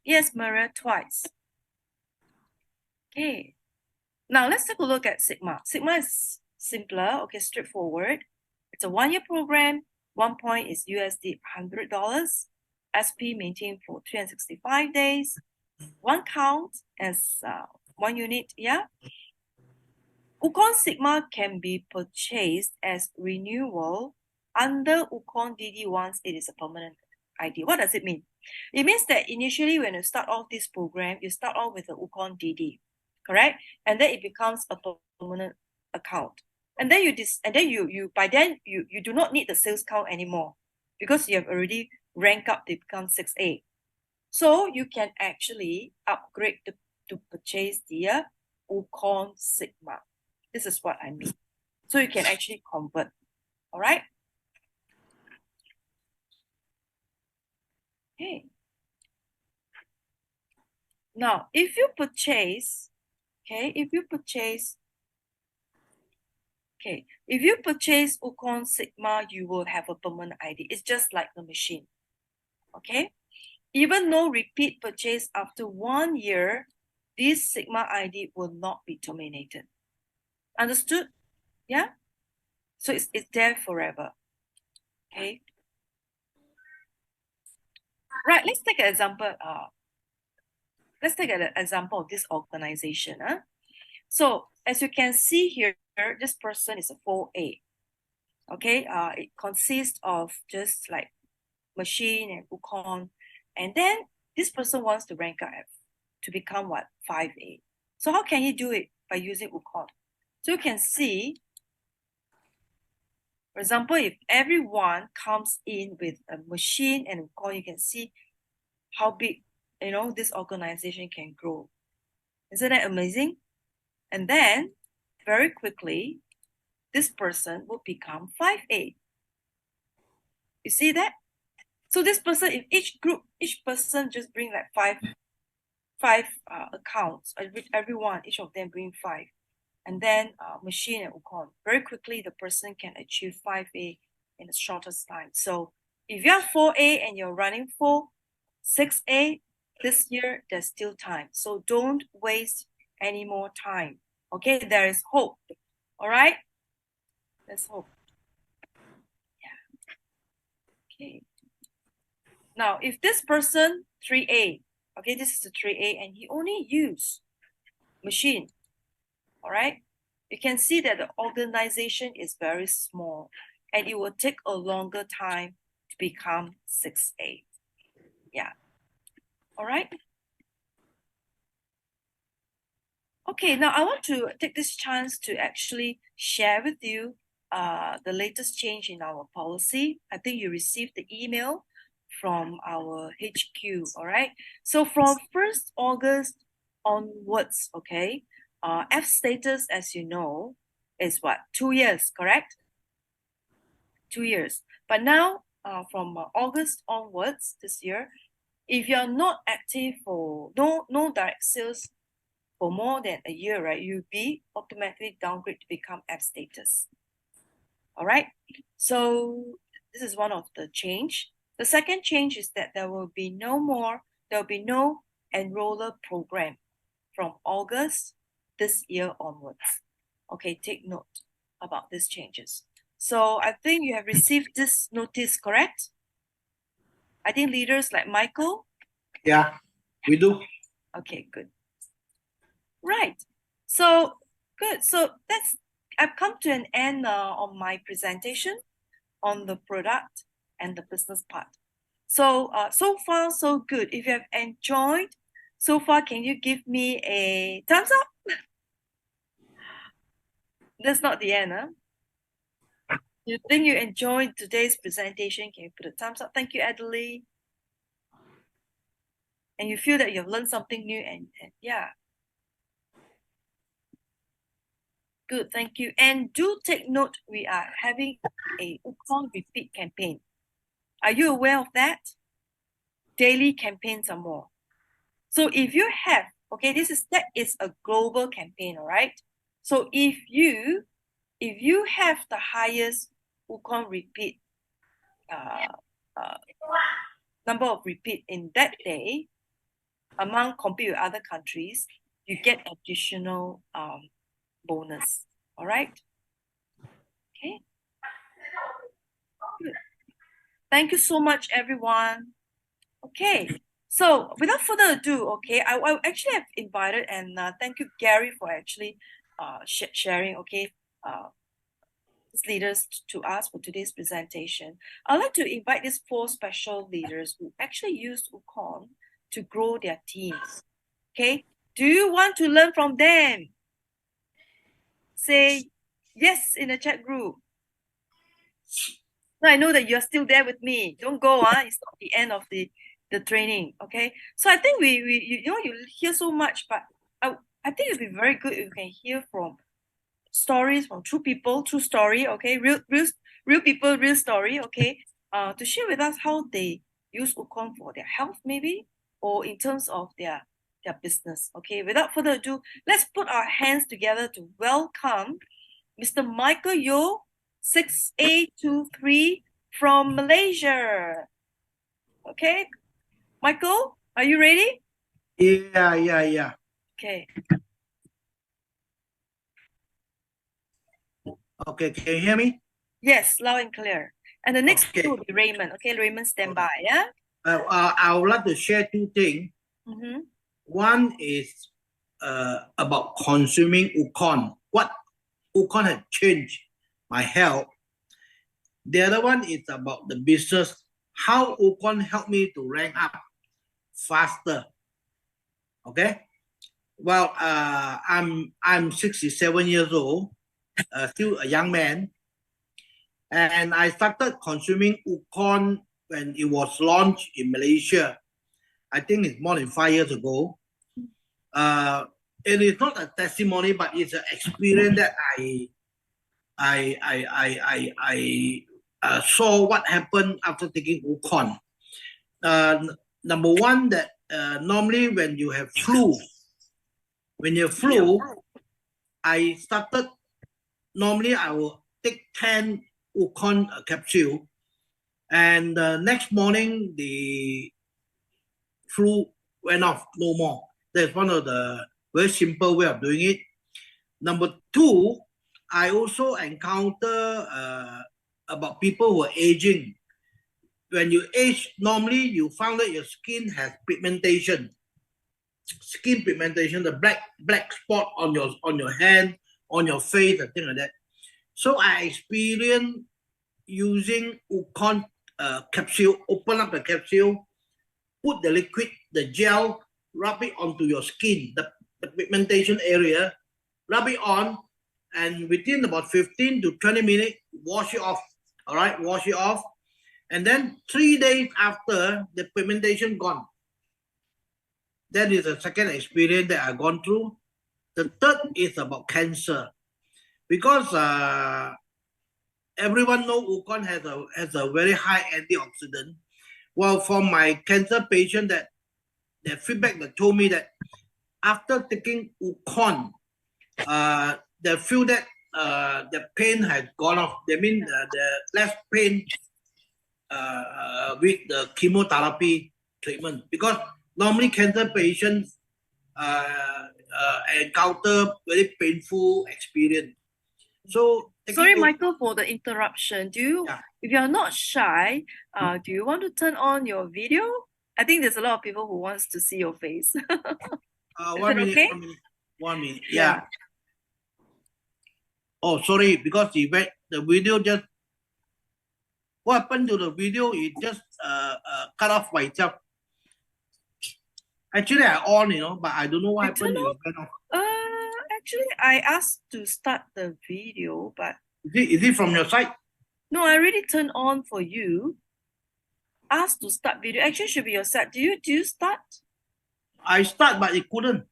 Yes, Maria, twice. Okay. Now let's take a look at Sigma. Sigma is simpler, okay, straightforward. It's a 1 year program. 1 point is USD $100. SP maintained for 365 days. 1 count as 1 unit, yeah. Ukon Sigma can be purchased as renewal under Ukon DD once it is a permanent ID. What does it mean? It means that initially when you start off this program, you start off with the Ukon DD, correct? And then it becomes a permanent account. And then you do not need the sales count anymore because you have already ranked up to become 6A. So you can actually upgrade to purchase the Ukon Sigma. This is what I mean. So you can actually convert. All right. Okay. Now, if you purchase Ukon Sigma, you will have a permanent ID. It's just like the machine. Okay. Even though repeat purchase after 1 year, this Sigma ID will not be terminated. Understood? Yeah? So it's there forever. Okay. Right, let's take an example. Let's take an example of this organization. So as you can see here, this person is a 4A. Okay, it consists of just like machine and Ukon. And then this person wants to rank up to become what? 5A. So how can he do it? By using Ukon. So you can see, for example, if everyone comes in with a machine and Ukon, you can see how big, this organization can grow. Isn't that amazing? And then very quickly, this person will become 5A. You see that? So this person, if each person just bring like five accounts, each of them bring 5. And then machine and Ukon, very quickly the person can achieve 5A in the shortest time. So if you're 4A and you're running for 6A, this year there's still time. So don't waste any more time. Okay, there is hope. All right? Let's hope. Yeah. Okay. Now, if this person, 3A, okay, this is the 3A, and he only used machine, all right? You can see that the organization is very small, and it will take a longer time to become 6A. Yeah. All right? Okay, now I want to take this chance to actually share with you the latest change in our policy. I think you received the email from our HQ, all right? So from 1st August onwards, okay, F status, as you know, is what? 2 years, correct? 2 years. But now, from August onwards this year, if you're not active for no direct sales for more than a year, right, you'll be automatically downgraded to become F status. All right. So this is one of the change. The second change is that there will be no enroller program from August this year onwards. Okay, take note about these changes. So I think you have received this notice, correct? I think leaders like Michael. Yeah, we do. Okay, good. Right. So good. So I've come to an end on my presentation on the product and the business part. So so far so good. If you have enjoyed so far, can you give me a thumbs up? That's not the end, huh? You think you enjoyed today's presentation? Can you put a thumbs up? Thank you, Angeline. And you feel that you've learned something new and yeah. Good, thank you. And do take note, we are having a Ukon repeat campaign. Are you aware of that? Daily campaigns are more. So if you have, okay, that is a global campaign, all right? So if you have the highest Ukon repeat number of repeat in that day, among compete with other countries, you get additional bonus. All right. Okay. Good. Thank you so much, everyone. Okay. So without further ado, okay, I actually have invited and thank you, Gary, for actually sharing, okay, leaders to us for today's presentation. I'd like to invite these 4 special leaders who actually used Ukon to grow their teams. Okay, do you want to learn from them? Say yes in the chat group. So I know that you're still there with me. Don't go, it's not the end of the training. Okay, so I think you hear so much, but I think it'd be very good if you can hear from stories from true people, true story, okay, real people, real story, okay, to share with us how they use Ukon for their health, maybe, or in terms of their business. Okay, without further ado, let's put our hands together to welcome Mr. Michael Yeoh, 6A23 from Malaysia. Okay, Michael, are you ready? Yeah. Okay. Okay, can you hear me? Yes, loud and clear. And the next will be Raymond. Okay, Raymond, stand by. Yeah. I would like to share 2 things. One is about consuming Ukon. What Ukon has changed my health. The other one is about the business. How Ukon helped me to rank up faster. Okay. Well, I'm 67 years old, still a young man, and I started consuming Ukon when it was launched in Malaysia. I think it's more than 5 years ago. It is not a testimony, but it's an experience that I saw what happened after taking Ukon. Number one, that normally when you have flu, I started, normally I will take 10 Ukon capsule, and the next morning the flu went off, no more. That's one of the very simple way of doing it. Number 2, I also encounter about people who are aging. When you age, normally you found that your skin has pigmentation, the black spot on your hand, on your face, and things like that. So I experienced using Ukon capsule, open up the capsule, put the liquid, the gel, rub it onto your skin, the pigmentation area, rub it on, and within about 15 to 20 minutes, wash it off. All right, wash it off. And then 3 days after, the pigmentation gone. That is the second experience that I've gone through. The third is about cancer. Because everyone knows Ukon has a very high antioxidant. Well, for my cancer patient, that feedback that told me that after taking Ukon, they feel that the pain has gone off. They mean the less pain with the chemotherapy treatment, because normally cancer patients encounter very painful experience. So sorry, Michael, for the interruption. If you're not shy, do you want to turn on your video? I think there's a lot of people who wants to see your face. 1 minute, okay? 1 minute. Yeah. Oh, sorry, because the video just, what happened to the video? It just cut off by itself. Actually, I on, but I don't know what happened. Actually, I asked to start the video, but is it from your side? No, I already turned on for you. Ask to start video. Actually, should be your side. Do you start? I start, but it couldn't.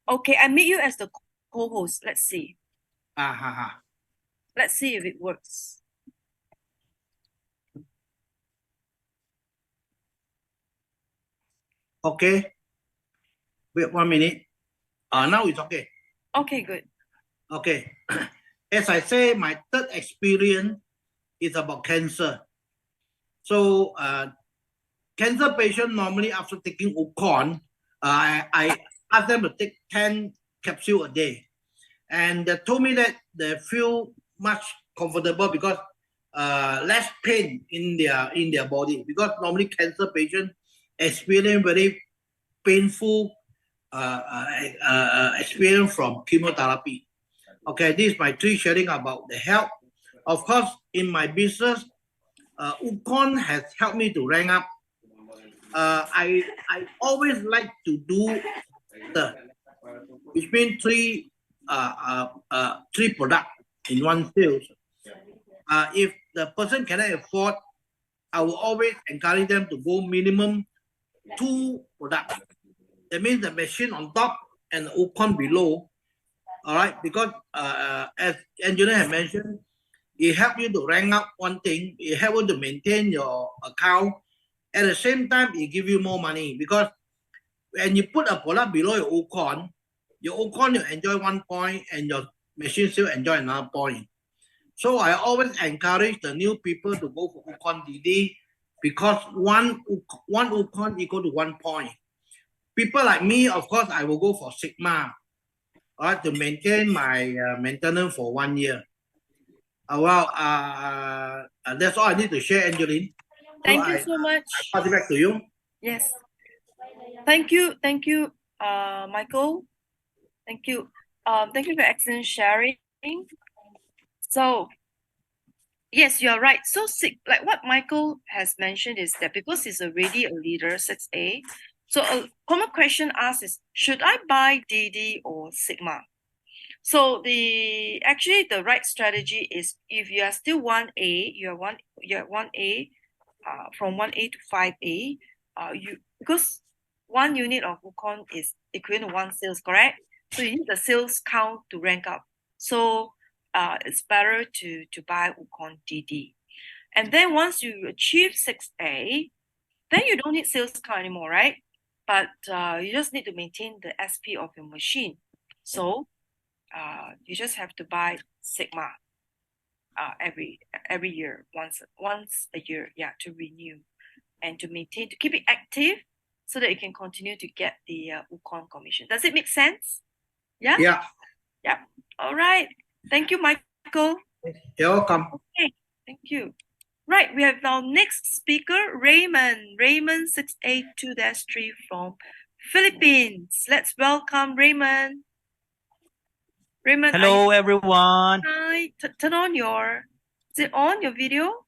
Okay, I made you as the co-host. Let's see. Ha. Let's see if it works. Okay. Wait 1 minute. Now it's okay. Okay, good. Okay. As I say, my third experience is about cancer. So, cancer patient normally after taking Ukon, I ask them to take 10 capsules a day. And they told me that they feel much comfortable because less pain in their body, because normally cancer patients experience very painful experience from chemotherapy. Okay, this is my 3 sharing about the health. Of course, in my business, Ukon has helped me to rank up. I always like to do which means 3 products in one sales. If the person cannot afford, I will always encourage them to go minimum 2 products. That means the machine on top and the Ukon below. All right, because as Angeline had mentioned, it helps you to rank up one thing. It helps you to maintain your account. At the same time, it gives you more money, because when you put a product below your Ukon you enjoy 1 point and your machine still enjoy another point. So I always encourage the new people to go for Ukon DD, because one Ukon equal to 1 point. People like me, of course, I will go for Sigma, all right, to maintain my maintenance for 1 year. That's all I need to share, Angeline. Thank you so much. I pass it back to you. Yes. Thank you, Michael. Thank you. Thank you for excellent sharing. So, yes, you are right. So, like what Michael has mentioned is that because he's already a leader, 6A, so a common question asked is, should I buy DD or Sigma? So the right strategy is, if you are still 1A, you're 1A, from 1A to 5A, because 1 unit of Ukon is equivalent to 1 sales, correct? So you need the sales count to rank up. So it's better to buy Ukon DD. And then once you achieve 6A, then you don't need sales count anymore, right? But you just need to maintain the SP of your machine. So you just have to buy Sigma every year, once a year, to renew and to maintain, to keep it active, so that you can continue to get the Ukon commission. Does it make sense? Yeah. Yeah. All right. Thank you, Michael. You're welcome. Okay. Thank you. Right. We have our next speaker, Raymond. Raymond 682-3 from Philippines. Let's welcome Raymond. Raymond, hello, everyone. Hi. Turn on your. Is it on your video?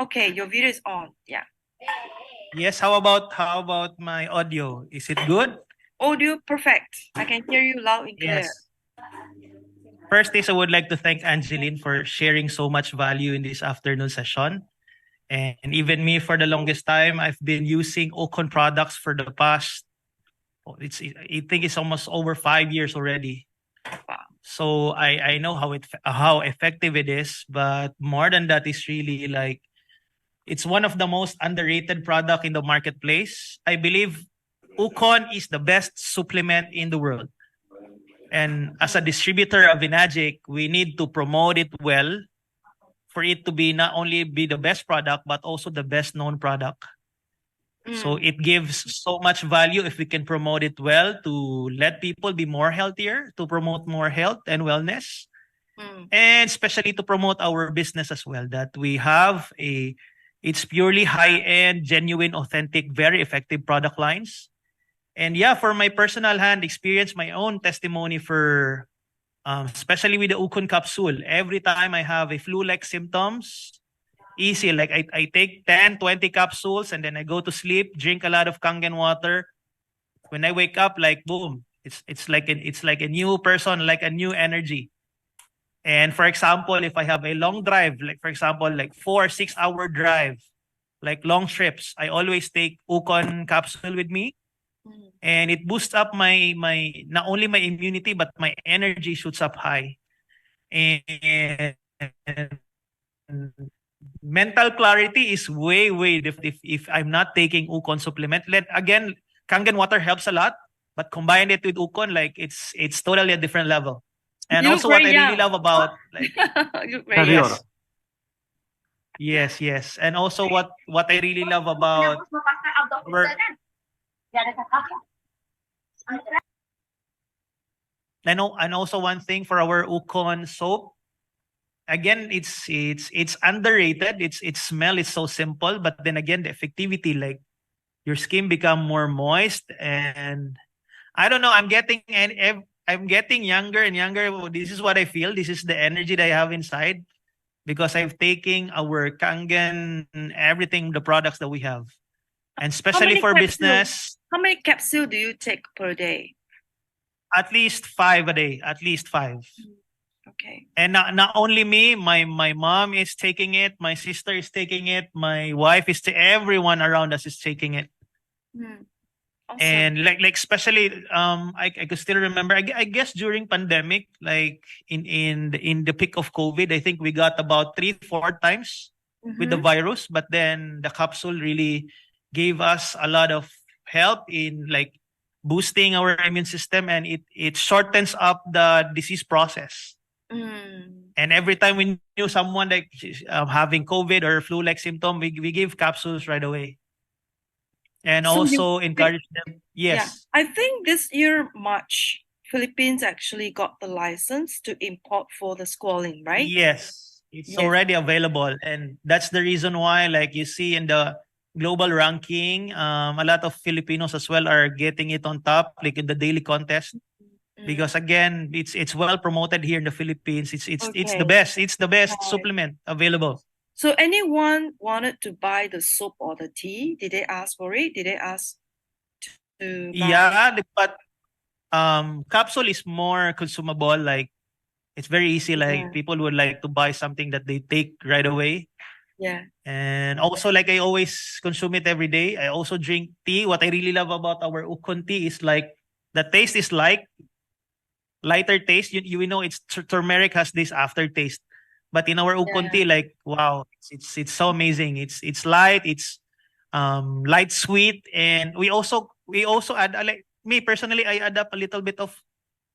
Okay, your video is on. Yeah. Yes, how about my audio? Is it good? Audio perfect. I can hear you loud and clear. Yes. First is I would like to thank Angeline for sharing so much value in this afternoon session. And even me, for the longest time, I've been using Ukon products for the past, I think it's almost over 5 years already. Wow. So I know how effective it is, but more than that is really like, it's one of the most underrated product in the marketplace. I believe Ukon is the best supplement in the world. And as a distributor of Vinagic, we need to promote it well for it to be not only be the best product, but also the best known product. So it gives so much value if we can promote it well to let people be more healthier, to promote more health and wellness, and especially to promote our business as well, that we have it's purely high-end, genuine, authentic, very effective product lines. And yeah, for my personal hand experience, my own testimony for, especially with the Ukon capsule, every time I have a flu-like symptoms, easy, like I take 10, 20 capsules and then I go to sleep, drink a lot of Kangen water. When I wake up, like boom, it's like a new person, like a new energy. And for example, if I have a long drive, like for example, like 4 6 hour drive, like long trips, I always take Ukon capsule with me. And it boosts up my not only my immunity, but my energy shoots up high. And mental clarity is way different if I'm not taking Ukon supplement. Again, Kangen water helps a lot, but combine it with Ukon, like it's totally a different level. And You also look what I very really young. love about, like, You look very young. yes. And also what I really love about and also one thing for our Ukon soap, again, it's underrated. Its smell is so simple, but then again, the effectivity, like your skin become more moist, and I don't know. I'm getting younger and younger. This is what I feel. This is the energy that I have inside because I've taken our Kangen, everything, the products that we have, and especially for business. How many capsules do you take per day? At least 5 a day. At least 5. Okay. And not only me, my mom is taking it, my sister is taking it, my wife is everyone around us is taking it. Awesome. And like especially I could still remember, I guess during pandemic, like in the peak of COVID, I think we got about 3-4 times with the virus, but then the capsule really gave us a lot of help in like boosting our immune system, and it shortens up the disease process. And every time we knew someone like having COVID or flu-like symptom, we give capsules right away. And so also encourage them. Yes. Yeah. I think this year, March, Philippines actually got the license to import for the squalene, right? Yes. It's already available. And that's the reason why, like you see in the global ranking, a lot of Filipinos as well are getting it on top, like in the daily contest. Because again, it's well promoted here in the Philippines. It's the best. It's the best supplement available. So anyone wanted to buy the soap or the tea? Did they ask for it? Did they ask to buy? Yeah, but capsule is more consumable. Like it's very easy. Like people would like to buy something that they take right away. Yeah. And also, like I always consume it every day. I also drink tea. What I really love about our Ukon tea is like the taste is like lighter taste. You know, it's turmeric has this aftertaste, but in our Ukon tea, like wow, it's so amazing. It's light. It's light sweet, and we also add like me personally, I add up a little bit of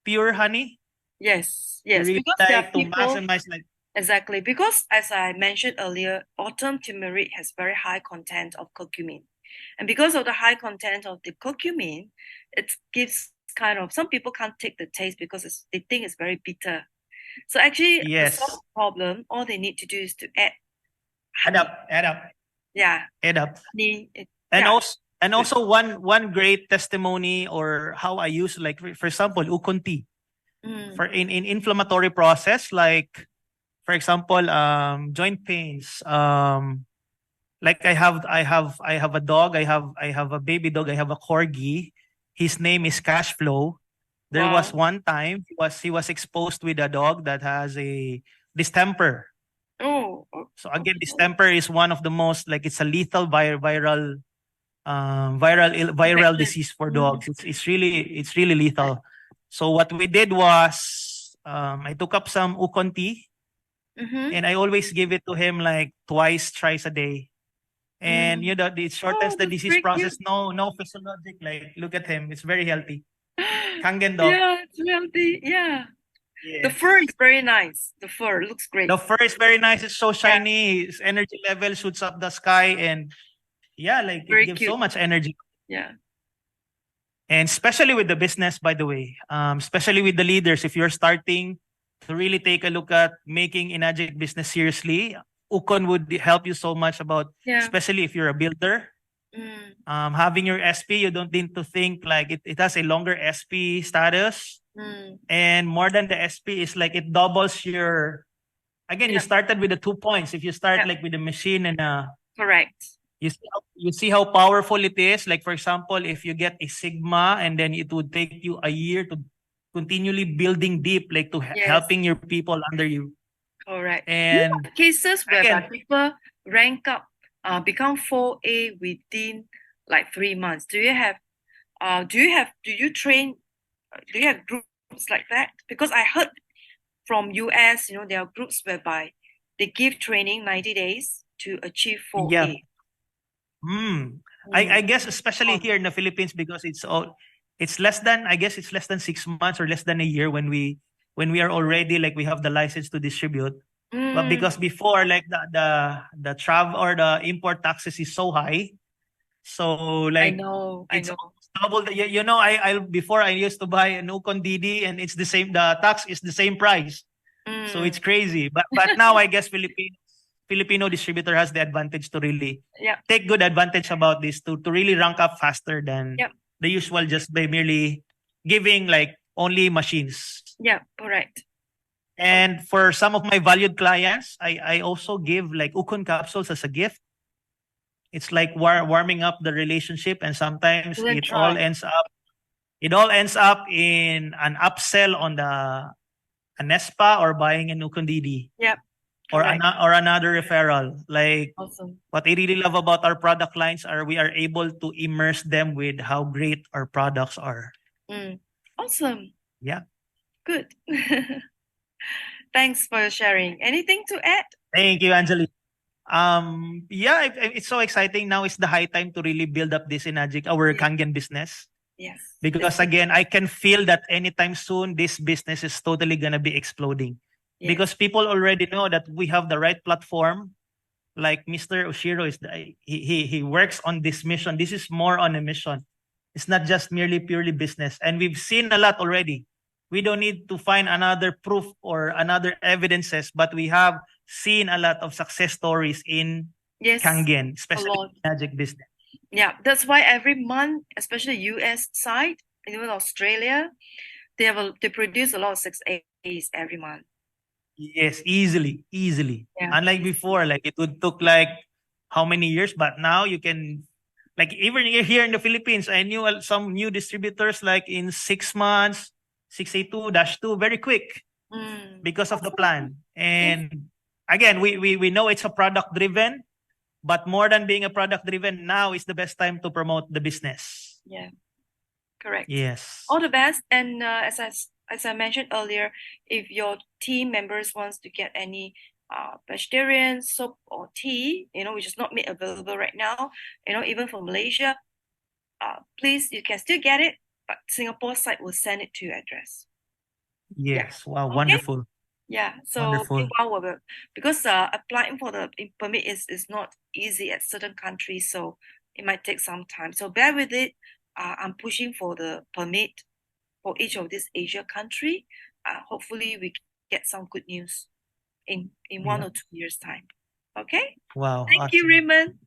pure honey. Yes, really because like there are to people, maximize like exactly, because as I mentioned earlier, autumn turmeric has very high content of curcumin. And because of the high content of the curcumin, it gives kind of, some people can't take the taste because they think it's very bitter. So actually, Yes. to solve the problem, all they need to do is to add Add up. Yeah. Add up. honey. And Yeah. also one great testimony or how I use, like for example, Ukon tea. For in inflammatory process, like for example, joint pains, like I have a dog, I have a baby dog, I have a corgi. His name is Cashflow. There Wow. was one time he was exposed with a dog that has a distemper. Oh. So again, distemper is one of the most, like, it's a lethal viral Infection. disease for dogs. It's really lethal. So what we did was, I took up some Ukon tea, and I always give it to him like thrice a day. And you know, it shortens the that's disease very process. No physiologic. Like, look at him; it's very healthy. Kangen dog. Yeah, it's healthy. Yeah. The Yes. fur is very nice. The fur looks great. The fur is very nice. It's so shiny. His energy level shoots up the sky, and yeah, like Very it gives cute. so much energy. Yeah. And especially with the business, by the way, especially with the leaders, if you're starting to really take a look at making Enagic business seriously, Ukon would help you so much about, especially if you're a builder. Having your SP, you don't need to think like it has a longer SP status. And more than the SP is like it doubles your, again, you started with the 2 points. If you start like with a machine and correct. You see how powerful it is. Like for example, if you get a Sigma, and then it would take you a year to continually building deep, like to helping your people under you. Correct. And cases where again, people rank up, become 4A within like 3 months. Do you have groups like that? Because I heard from US, there are groups whereby they give training 90 days to achieve 4A. Yeah. I guess especially here in the Philippines, because it's less than 6 months or less than a year when we are already, like, we have the license to distribute. But because before, like, the travel or the import taxes is so high, so like it's double. I before I used to buy an Ukon DD, and it's the same. The tax is the same price, so it's crazy. But now I guess Filipino distributor has the advantage to really take good advantage about this to really rank up faster than the usual, just by merely giving like only machines. Yeah, correct. And for some of my valued clients, I also give like Ukon capsules as a gift. It's like warming up the relationship, and sometimes it all ends up in an upsell on the Anespa or buying an Ukon DD. Yep. Or another referral. Like, awesome. What I really love about our product lines are we are able to immerse them with how great our products are. Awesome. Yeah. Good. Thanks for sharing. Anything to add? Thank you, Angeline. It's so exciting. Now is the high time to really build up this Enagic, our Kangen business. Yes. Because again, I can feel that anytime soon, this business is totally gonna be exploding. Yes. Because people already know that we have the right platform. Like Mr. Oshiro he works on this mission. This is more on a mission. It's not just purely business. And we've seen a lot already. We don't need to find another proof or another evidences, but we have seen a lot of success stories in Kangen, especially Enagic business. Yeah, that's why every month, especially US side, even Australia, they produce a lot of 6As every month. Yes, easily. Yeah. Unlike before, like it would took like how many years, but now you can, like, even here in the Philippines, I knew some new distributors like in 6 months, 6A2-2, very quick because of the plan. And again, we know it's a product driven, but more than being a product driven, now is the best time to promote the business. Yeah, correct. Yes. All the best. And as I mentioned earlier, if your team members wants to get any vegetarian soap or tea, which is not made available right now, even from Malaysia, please, you can still get it, but Singapore site will send it to your address. Yes. Yeah. Wow. Okay? Wonderful. Yeah. So because applying for the permit is not easy at certain countries, so it might take some time. So bear with it. I'm pushing for the permit for each of this Asia country. Hopefully we get some good news in 1 or 2 years time. Okay. Wow. Thank you, Raymond.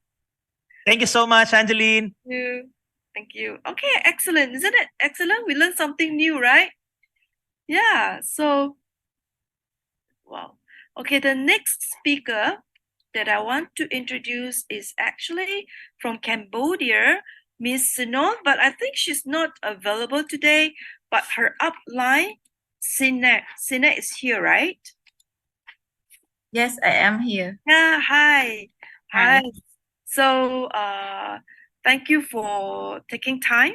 Thank you so much, Angeline. Thank you. Okay, excellent. Isn't it excellent? We learned something new, right? Yeah. So, wow. Okay, the next speaker that I want to introduce is actually from Cambodia, Miss Sinoun, but I think she's not available today. But her upline, Sinet is here, right? Yes, I am here. Yeah, hi. Hi. So, thank you for taking time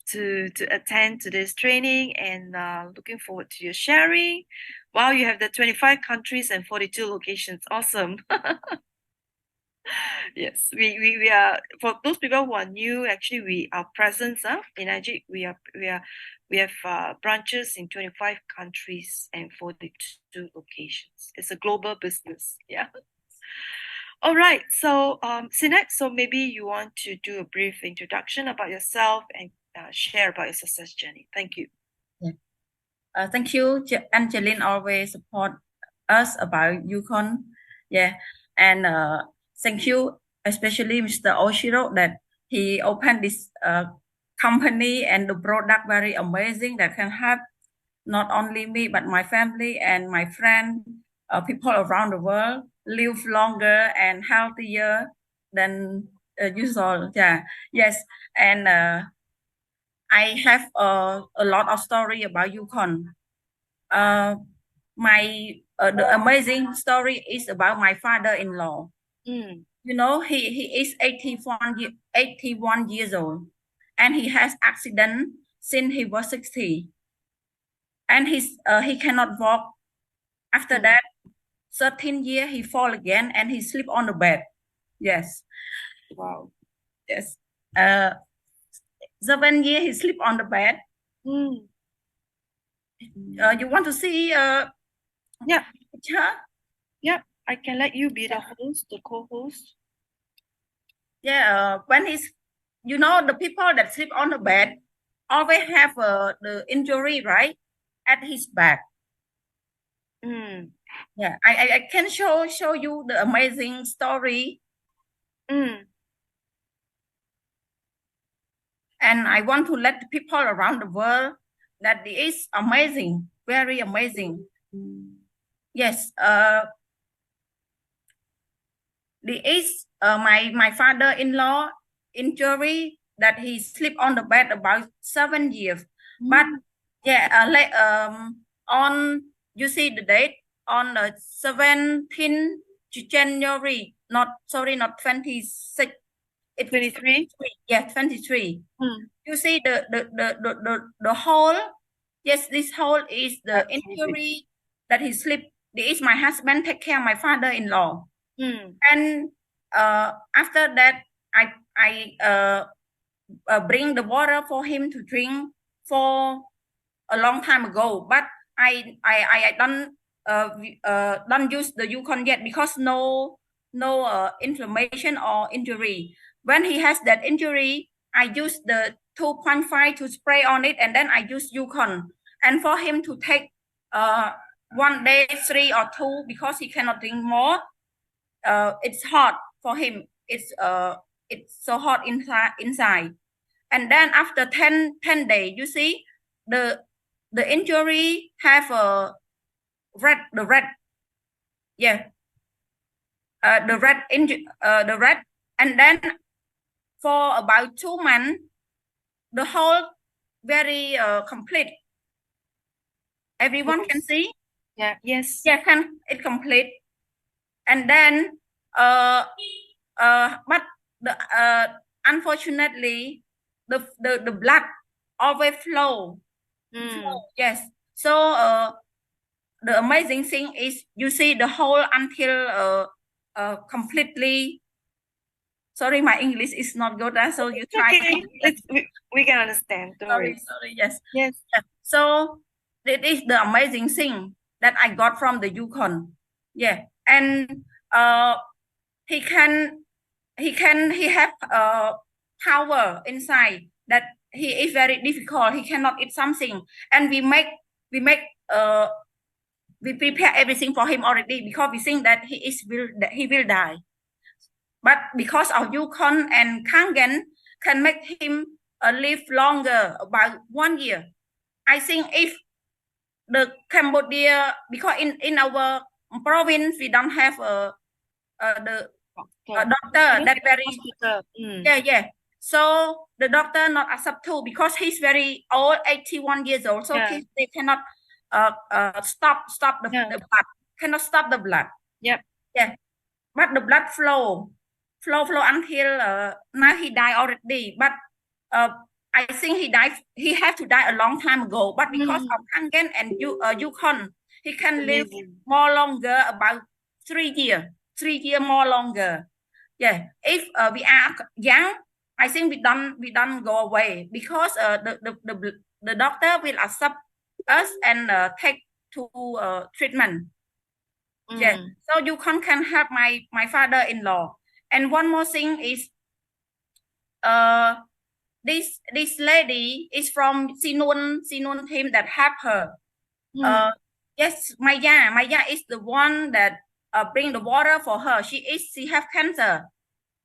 to attend to this training, and looking forward to your sharing. Wow, you have the 25 countries and 42 locations. Awesome. Yes, we are, for those people who are new, actually our presence in Egypt, we have branches in 25 countries and 42 locations. It's a global business. Yeah. All right. So Sinet, so maybe you want to do a brief introduction about yourself and share about your success journey. Thank you. Yeah. Thank you, Angeline. Always support us about Ukon. Yeah, and thank you, especially Mr. Oshiro, that he opened this company and the product very amazing that can help not only me but my family and my friend, people around the world live longer and healthier than usual. Yeah. Yes, and I have a lot of story about Ukon. The amazing story is about my father-in-law. You know, he is 81 years old, and he has accident since he was 60, and he cannot walk. After that, 13 years he fall again and he sleep on the bed. Yes. Wow. Yes. 7 years he sleep on the bed. You want to see yeah, picture? Yeah, I can let you be the host, the co-host. Yeah, when he's, you know, the people that sleep on the bed always have the injury, right, at his back. Yeah, I can show you the amazing story. And I want to let the people around the world that it is amazing, very amazing. Yes, is my father-in-law injury that he sleep on the bed about 7 years. But yeah, on, you see the date, on 17th January, not 26, it's 23. Yeah, 23. You see the hole. Yes, this hole is the injury that he sleep. This is my husband take care of my father-in-law. And after that, I bring the water for him to drink for a long time ago. But I don't use the Ukon yet because no inflammation or injury. When he has that injury, I use the 2.5 to spray on it, and then I use Ukon. And for him to take 1 day, 3 or 2, because he cannot drink more. It's hot for him. It's so hot inside. And then after 10 days, you see the injury have a red. Yeah. The red, and then for about 2 months, the whole very complete. Everyone can see. Yeah. Yes. Yeah, it complete. And then but unfortunately the blood always flow. Yes. So the amazing thing is you see the whole until completely. Sorry, my English is not good. So you try. Okay. We can understand. Sorry. Yes. Yes. So it is the amazing thing that I got from the Ukon. Yeah. And he have power inside that he is very difficult. He cannot eat something, and we prepare everything for him already because we think that he will die. But because of Ukon and Kangen can make him live longer, about 1 year. I think if the Cambodia, because in our province we don't have a doctor that very yeah. So the doctor not accept too because he's very old, 81 years old. So they cannot stop the blood, cannot stop the blood. Yep. Yeah, but the blood flow until now he died already. But I think he had to die a long time ago. But because of Kangen and Ukon, he can live more longer, about 3 years. 3 years more longer. Yeah. If we are young, I think we don't go away because the doctor will accept us and take to treatment. Yeah. So Ukon can help my father-in-law. And one more thing is this lady is from Sinoun team that help her. Yes, Maya is the one that bring the water for her. She have cancer,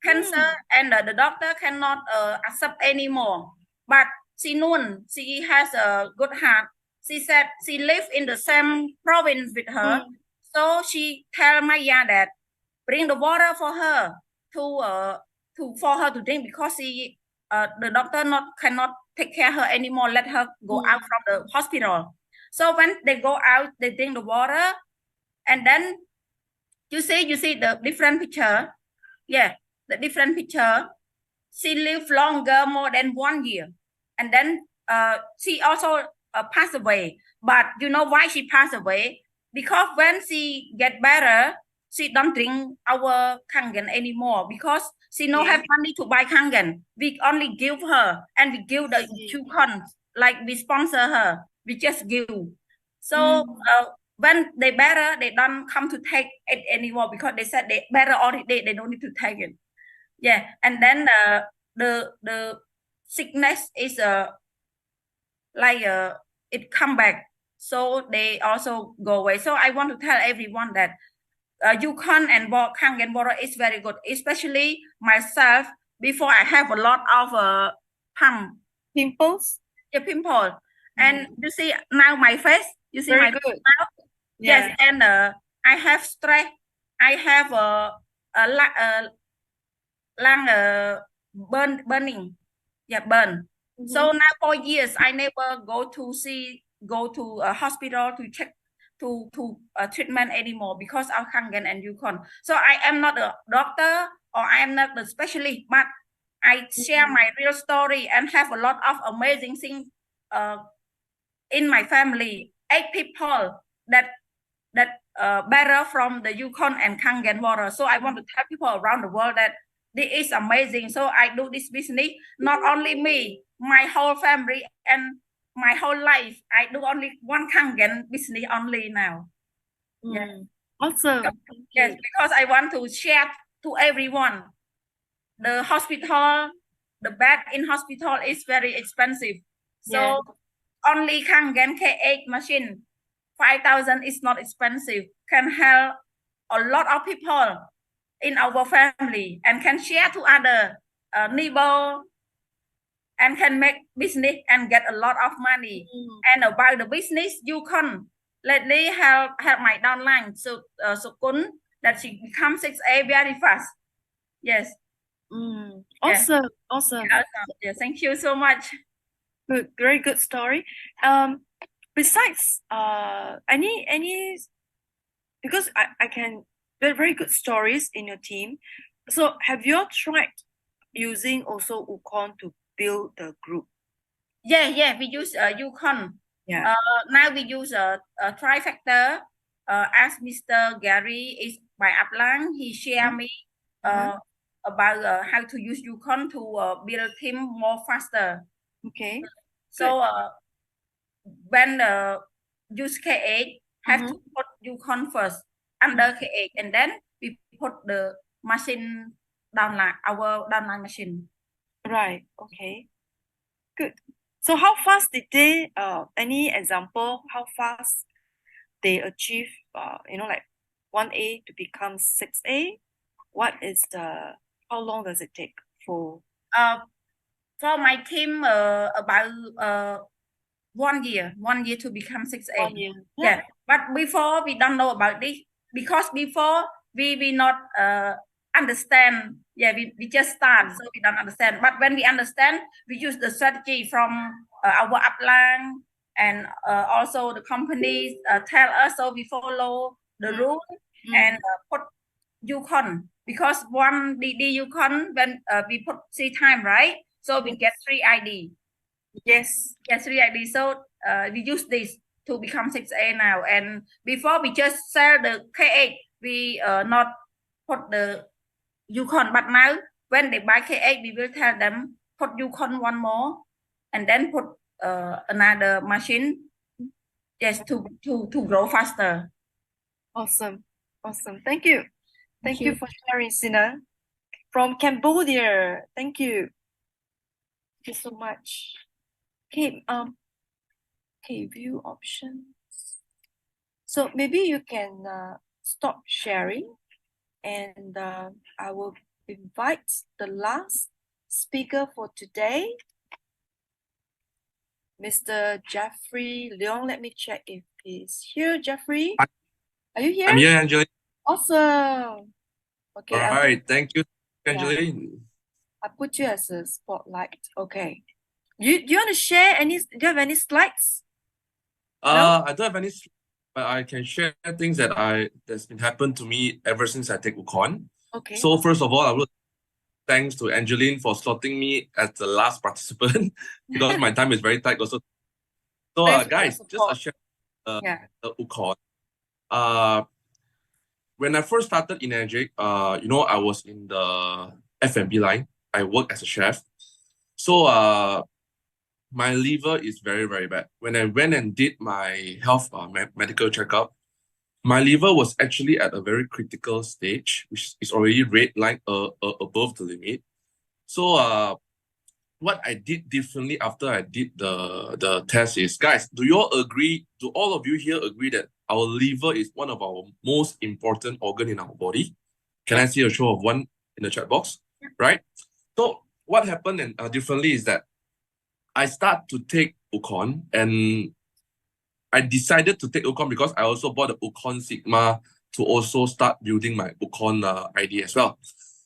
and the doctor cannot accept anymore. But Sinoun, she has a good heart. She said she live in the same province with her, so she tell Maya that bring the water for her for her to drink because the doctor cannot take care of her anymore. Let her go out from the hospital. So when they go out, they drink the water, and then you see the different picture. Yeah, the different picture. She lived longer, more than 1 year, and then she also passed away. But you know why she passed away? Because when she get better, she don't drink our Kangen anymore because she no have money to buy Kangen. We only give her, and we give the Ukon, like we sponsor her. We just give. So when they better, they don't come to take it anymore because they said they better already. They don't need to take it. Yeah, and then the sickness is it come back. So they also go away. So I want to tell everyone that Ukon and Kangen water is very good, especially myself. Before I have a lot of pimples. Yeah, pimple. And you see now my face. You see very my good. face now. Yes, and I have stress. I have burning. Yeah, burn. So now for years I never go to a hospital to check to treatment anymore because of Kangen and Ukon. So I am not a doctor or I am not a specialist, but I share my real story and have a lot of amazing things in my family. 8 people that better from the Ukon and Kangen water. So I want to tell people around the world that this is amazing. So I do this business, not only me, my whole family and my whole life. I do only one Kangen business only now. Yeah. Awesome. Yes, because I want to share to everyone. The hospital, the bed in hospital is very expensive. So only Kangen K8 machine, 5,000 is not expensive. Can help a lot of people in our family and can share to other neighbor and can make business and get a lot of money. And about the business, Ukon lately help my downline so Kun that she becomes 6A very fast. Yes. Awesome. Awesome. Yeah, thank you so much. Good, very good story. Besides any because I can very good stories in your team. So have you all tried using also Ukon to build the group? Yeah, we use Ukon. Yeah. Now we use a trifecta. As Mr. Gary is my upline, he share me about how to use Ukon to build team more faster. Okay. So when use K8, have to put Ukon first under K8, and then we put the machine downline, our downline machine. Right. Okay. Good. So how fast did they, any example, how fast they achieve, like 1A to become 6A? What is how long does it take for my team, about 1 year to become 6A. 1 year? Yeah. But before we don't know about this, because before we not understand. Yeah, we just start, so we don't understand. But when we understand, we use the strategy from our upline, and also the companies tell us, so we follow the rule and put Ukon, because the Ukon, when we put 3 times, right? So we get 3 ID. Yes. Yes, 3 ID. So we use this to become 6A now. And before we just sell the K8, we not put the Ukon. But now when they buy K8, we will tell them put Ukon one more, and then put another machine. Yes, to grow faster. Awesome. Thank you. Thank you for sharing, Sina. From Cambodia. Thank you. Thank you so much. Okay, view options. So maybe you can stop sharing, and I will invite the last speaker for today, Mr. Jeffrey Leong. Let me check if he's here. Jeffrey, are you here? I'm here, Angeline. Awesome. Okay. All right. Thank you, Angeline. I put you as a spotlight. Okay. Do you want to share any? Do you have any slides? No? I don't have any, but I can share things that's been happened to me ever since I take Ukon. Okay. So first of all, I would thanks to Angeline for slotting me as the last participant because my time is very tight also. So guys, just a share the Ukon. When I first started in Energetic, I was in the F&B line. I work as a chef. So my liver is very, very bad. When I went and did my health medical checkup, my liver was actually at a very critical stage, which is already red line above the limit. So what I did differently after I did the test is, guys, do you all agree? Do all of you here agree that our liver is one of our most important organ in our body? Can I see a show of one in the chat box? Right? So what happened and differently is that I start to take Ukon, and I decided to take Ukon because I also bought the Ukon Sigma to also start building my Ukon ID as well.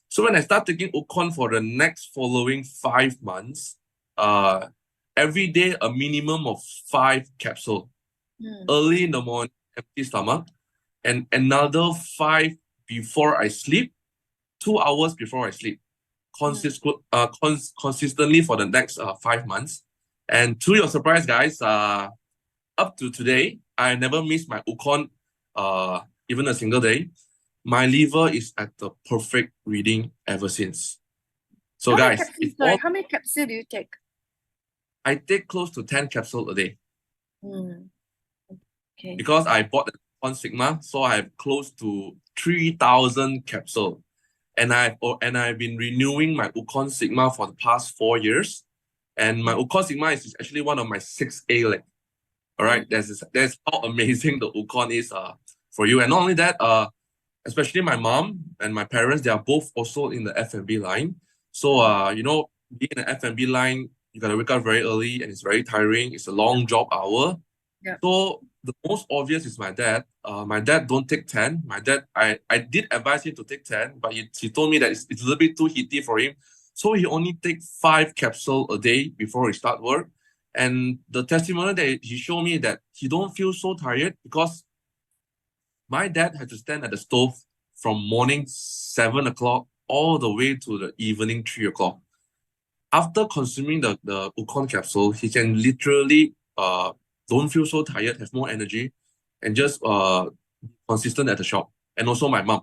So when I start taking Ukon for the next following 5 months, every day a minimum of 5 capsules. Early in the morning, empty stomach, and another 5 before I sleep, 2 hours before I sleep. Consistently for the next 5 months. And to your surprise, guys, up to today, I never missed my Ukon even a single day. My liver is at the perfect reading ever since. So how guys, how many capsules do you take? I take close to 10 capsules a day. Okay. Because I bought the Ukon Sigma, so I have close to 3,000 capsules. And I've been renewing my Ukon Sigma for the past 4 years. And my Ukon Sigma is actually one of my 6A leg. All right, that's how amazing the Ukon is for you. And not only that, especially my mom and my parents, they are both also in the F&B line. So being in the F&B line, you gotta wake up very early and it's very tiring. It's a long job hour. Yeah. So the most obvious is my dad. My dad don't take 10. My dad, I did advise him to take 10, but he told me that it's a little bit too heaty for him. So he only takes 5 capsules a day before he start work. And the testimony that he showed me that he don't feel so tired because my dad had to stand at the stove from morning 7 o'clock all the way to the evening 3 o'clock. After consuming the Ukon capsule, he can literally don't feel so tired, have more energy, and just consistent at the shop. And also my mom.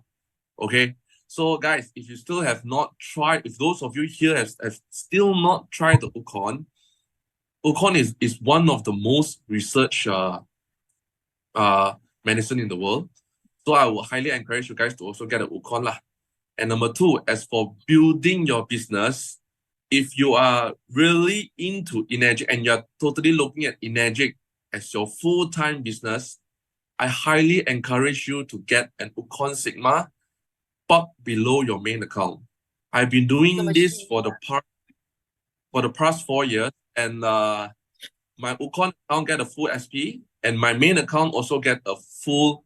Okay. So guys, if you still have not tried, if those of you here have still not tried the Ukon is one of the most researched medicine in the world. So I would highly encourage you guys to also get an Ukon lah. And number 2, as for building your business, if you are really into Energic and you're totally looking at Energic as your full-time business, I highly encourage you to get an Ukon Sigma pop below your main account. I've been doing this for the past 4 years, and my Ukon account get a full SP, and my main account also get a full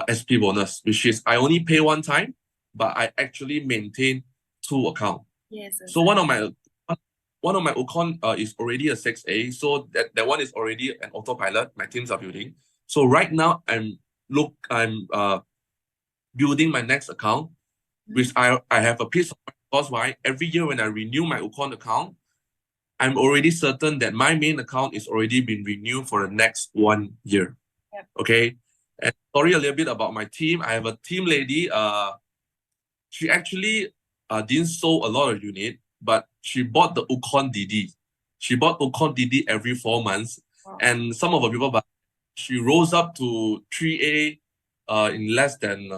SP bonus, which is I only pay one time, but I actually maintain 2 accounts. Yes. So one of my Ukon is already a 6A, so that one is already an autopilot. My teams are building. So right now I'm building my next account, which I have a piece of mind, because why? Every year when I renew my Ukon account, I'm already certain that my main account is already been renewed for the next 1 year. Yep. Okay. And sorry a little bit about my team. I have a team lady. She actually didn't sold a lot of unit, but she bought the Ukon DD. She bought Ukon DD every 4 months. Wow. And some of the people, but she rose up to 3A in less than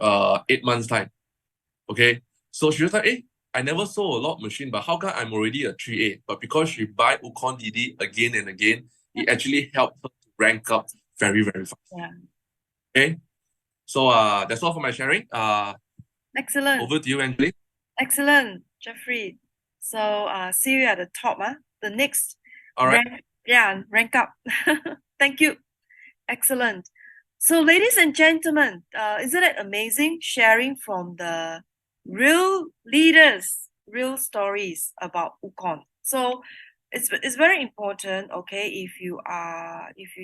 8 months time. Okay. So she was like, hey, I never sold a lot of machine, but how come I'm already a 3A? But because she buy Ukon DD again and again, it actually helped her to rank up very, very fast. Yeah. Okay. So that's all for my sharing. Excellent. Over to you, Angeline. Excellent, Jeffrey. So see you at the top, the next All right. rank up. Thank you. Excellent. So ladies and gentlemen, isn't it amazing sharing from the real leaders, real stories about Ukon? So it's very important, okay, if you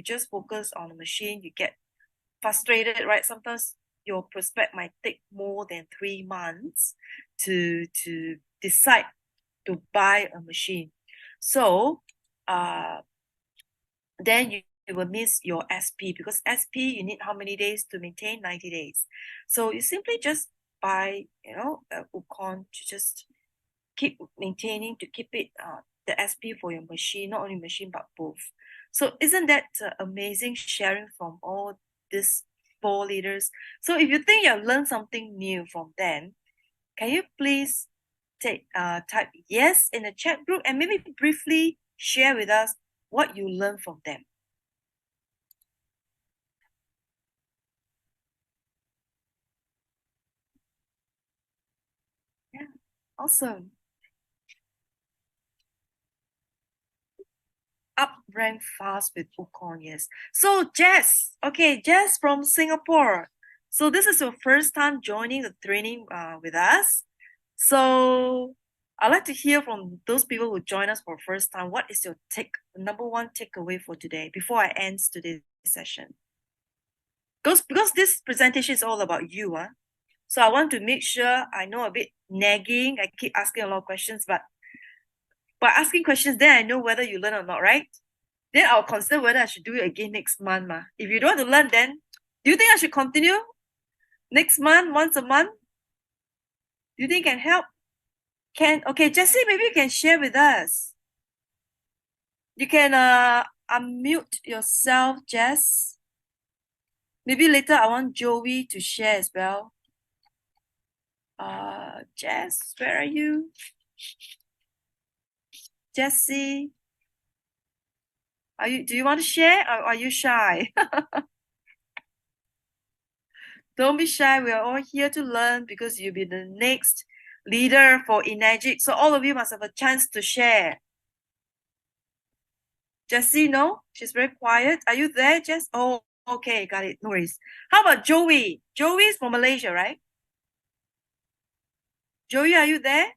just focus on the machine, you get frustrated, right? Sometimes your prospect might take more than 3 months to decide to buy a machine. So then you will miss your SP, because SP you need how many days to maintain? 90 days. So you simply just buy, Ukon to just keep maintaining, to keep it the SP for your machine, not only machine but both. So isn't that amazing sharing from all these 4 leaders? So if you think you have learned something new from them, can you please type yes in the chat group and maybe briefly share with us what you learned from them? Yeah, awesome. Up rank fast with Ukon, yes. So Jess, okay, Jess from Singapore. So this is your first time joining the training with us. So I'd like to hear from those people who join us for the first time. What is your number 1 takeaway for today before I end today's session? Because this presentation is all about you, so I want to make sure I know a bit nagging. I keep asking a lot of questions, but by asking questions, then I know whether you learn or not, right? Then I'll consider whether I should do it again next month. If you don't want to learn, then do you think I should continue next month, once a month? Do you think can help? Okay, Jessie, maybe you can share with us. You can unmute yourself, Jess. Maybe later I want Joey to share as well. Jess, where are you? Jessie, do you want to share, or are you shy? Don't be shy. We are all here to learn, because you'll be the next leader for Energic. So all of you must have a chance to share. Jessie, no? She's very quiet. Are you there, Jess? Oh, okay, got it. No worries. How about Joey? Joey is from Malaysia, right? Joey, are you there?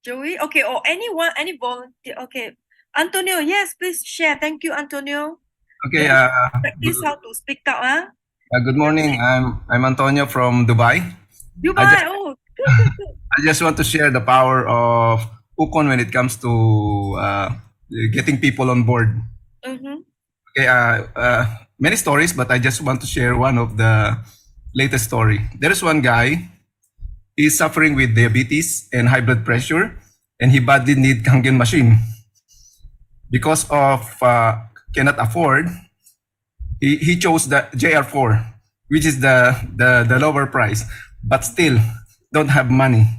Joey? Okay, or anyone, any volunteer? Okay. Antonio, yes, please share. Thank you, Antonio. Okay. Practice how to speak out, good morning. I'm Antonio from Dubai. Dubai. Good. I just want to share the power of Ukon when it comes to getting people on board. Okay. Many stories, but I just want to share one of the latest story. There is one guy. He's suffering with diabetes and high blood pressure, and he badly need Kangen machine. Because of cannot afford, he chose the JR4, which is the lower price, but still don't have money.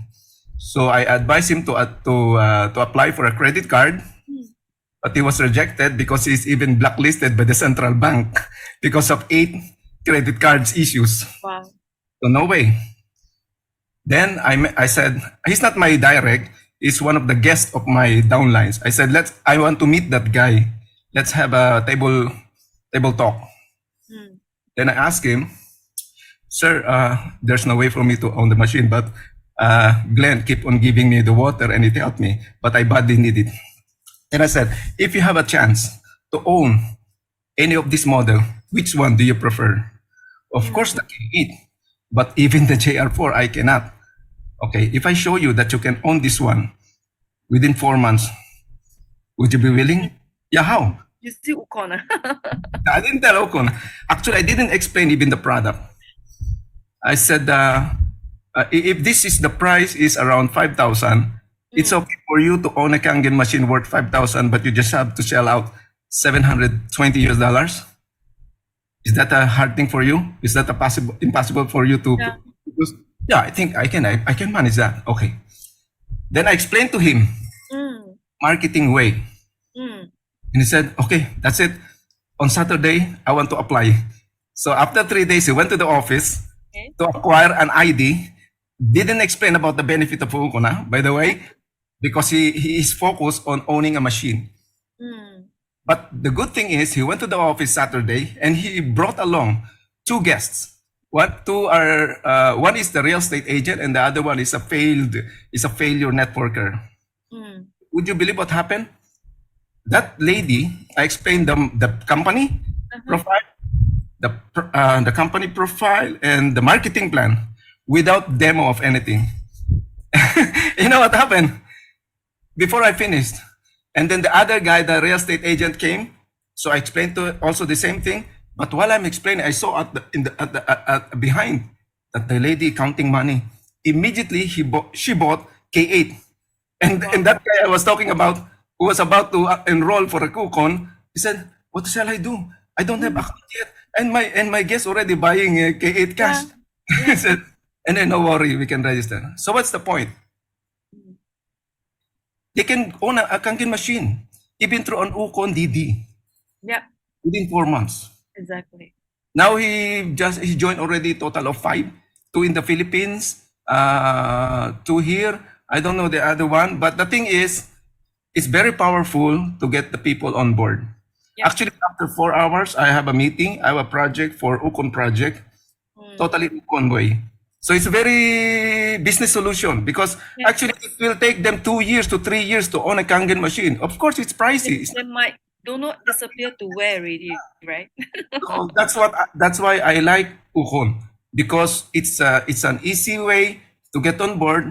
So I advised him to apply for a credit card, but he was rejected because he's even blacklisted by the central bank because of 8 credit cards issues. Wow. So no way. Then I said, he's not my direct, he's one of the guests of my downlines. I said, I want to meet that guy. Let's have a table talk. Then I asked him, sir, there's no way for me to own the machine, but Glenn keep on giving me the water and it helped me, but I badly need it. And I said, if you have a chance to own any of this model, which one do you prefer? Of course, the K8, but even the JR4, I cannot. Okay, if I show you that you can own this one within 4 months, would you be willing? Yeah, how? You see Ukon. I didn't tell Ukon. Actually, I didn't explain even the product. I said, if this is the price is around 5,000, it's okay for you to own a Kangen machine worth 5,000, but you just have to shell out $720. Is that a hard thing for you? Is that impossible for you to? Yeah. Yeah, I think I can manage that. Okay. Then I explained to him marketing way. And he said, okay, that's it. On Saturday, I want to apply. So after 3 days, he went to the office to acquire an ID. Didn't explain about the benefit of Ukon, by the way, because he is focused on owning a machine. But the good thing is he went to the office Saturday and he brought along 2 guests. One is the real estate agent and the other one is a failure networker. Would you believe what happened? That lady, I explained the company profile, the company profile and the marketing plan without demo of anything. You know what happened? Before I finished, and then the other guy, the real estate agent came. So I explained to also the same thing. But while I'm explaining, I saw behind that the lady counting money. Immediately she bought K8, and that guy I was talking about who was about to enroll for a Ukon, he said, "What shall I do? I don't have account yet, and my guest already buying K8 cash." He said, and then no worry, we can register. So what's the point? They can own a Kangen machine even through an Ukon DD. Yeah. Within 4 months. Exactly. Now he joined already a total of 5, 2 in the Philippines, 2 here. I don't know the other one, but the thing is, it's very powerful to get the people on board. Yeah. Actually, after 4 hours, I have a meeting. I have a project for Ukon project, totally Ukon way. So it's a very business solution because actually it will take them 2 years to 3 years to own a Kangen machine. Of course, it's pricey. They might do not disappear to where already, right? So that's why I like Ukon, because it's an easy way to get on board.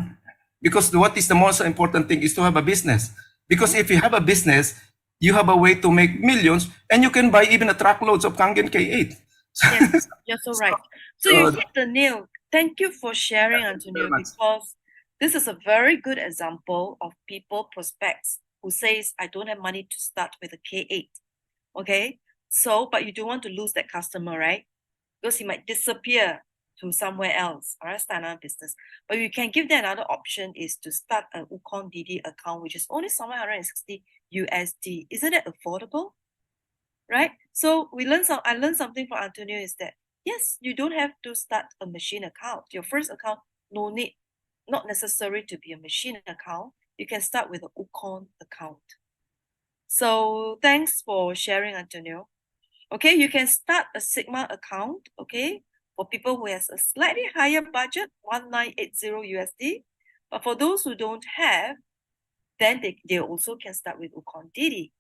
Because what is the most important thing is to have a business. Because if you have a business, you have a way to make millions, and you can buy even a truckloads of Kangen K8. Yes, you're so right. So you hit the nail. Thank you for sharing, Antonio, because this is a very good example of people, prospects, who says, I don't have money to start with a K8. Okay? So, but you don't want to lose that customer, right? Because he might disappear to somewhere else, or start another business. But you can give them another option is to start an Ukon DD account, which is only somewhere 160 USD. Isn't that affordable? Right? So I learned something from Antonio is that, yes, you don't have to start a machine account. Your first account, not necessary to be a machine account. You can start with an Ukon account. So thanks for sharing, Antonio. Okay, you can start a Sigma account, okay, for people who has a slightly higher budget, 1980 USD. But for those who don't have, then they also can start with Ukon DD.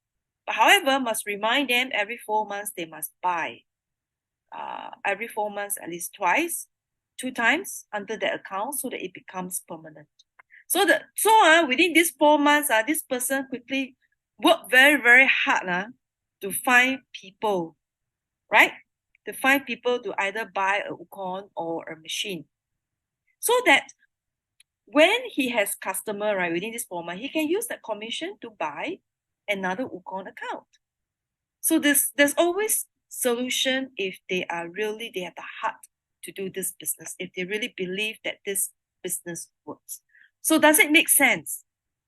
But however, must remind them every 4 months they must buy. Every 4 months, at least twice, 2 times under the account so that it becomes permanent. So within these 4 months, this person quickly worked very, very hard to find people, right? To find people to either buy a Ukon or a machine. So that when he has customer, right, within this 4 months, he can use that commission to buy another Ukon account. So there's always solution if they have the heart to do this business, if they really believe that this business works. So does it make sense?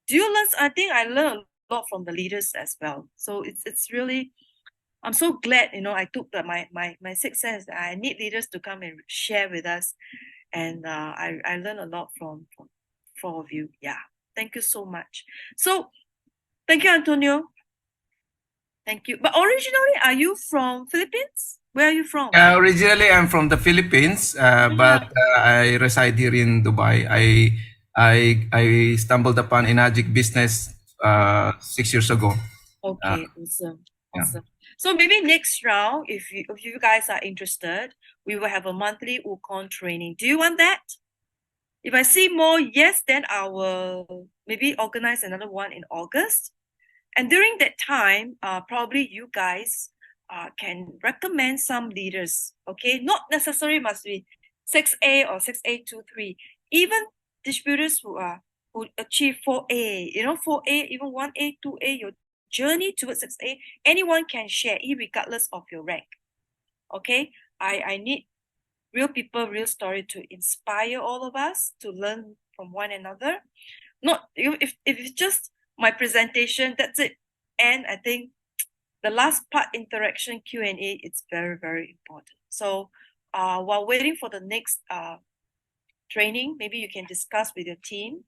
Do you learn? I think I learned a lot from the leaders as well. So it's really, I'm so glad, I took my sixth sense that I need leaders to come and share with us. And I learned a lot from four of you. Yeah. Thank you so much. So thank you, Antonio. Thank you. But originally, are you from Philippines? Where are you from? Originally, I'm from the Philippines, but I reside here in Dubai. I stumbled upon Enagic business 6 years ago. Okay, awesome. Awesome. So maybe next round, if you guys are interested, we will have a monthly Ukon training. Do you want that? If I see more yes, then I will maybe organize another one in August. And during that time, probably you guys can recommend some leaders, okay? Not necessarily must be 6A or 6A23. Even distributors who achieve 4A, 4A, even 1A, 2A, your journey towards 6A, anyone can share, regardless of your rank, okay? I need real people, real story to inspire all of us to learn from one another. Not if it's just my presentation, that's it. And I think the last part, interaction, Q&A, it's very, very important. So while waiting for the next training, maybe you can discuss with your team,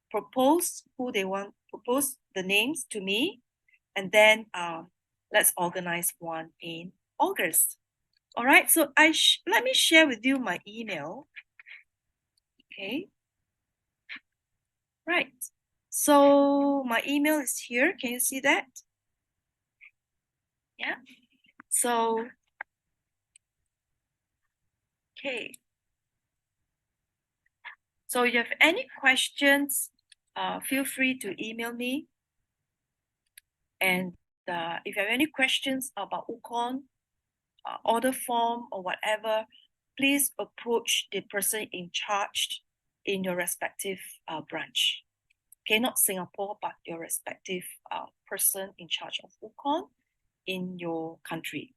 propose who they want, propose the names to me, and then let's organize one in August. All right, so let me share with you my email. Okay. Right. So my email is here. Can you see that? Yeah. So, okay. So if you have any questions, feel free to email me. And if you have any questions about Ukon, order form or whatever, please approach the person in charge in your respective branch. Okay, not Singapore, but your respective person in charge of Ukon in your country.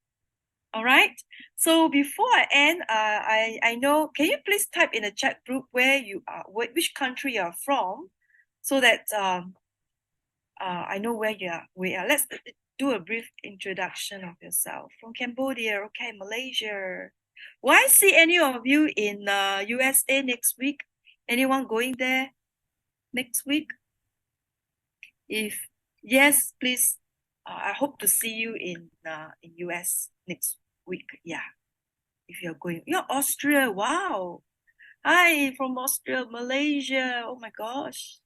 All right. So before I end, I know, can you please type in the chat group where you are, which country you are from, so that I know where you are. Let's do a brief introduction of yourself. From Cambodia, okay, Malaysia. Will I see any of you in USA next week? Anyone going there next week? If yes, please. I hope to see you in US next week. Yeah, if you're going. You're Austria. Wow. Hi from Austria, Malaysia. Oh my gosh,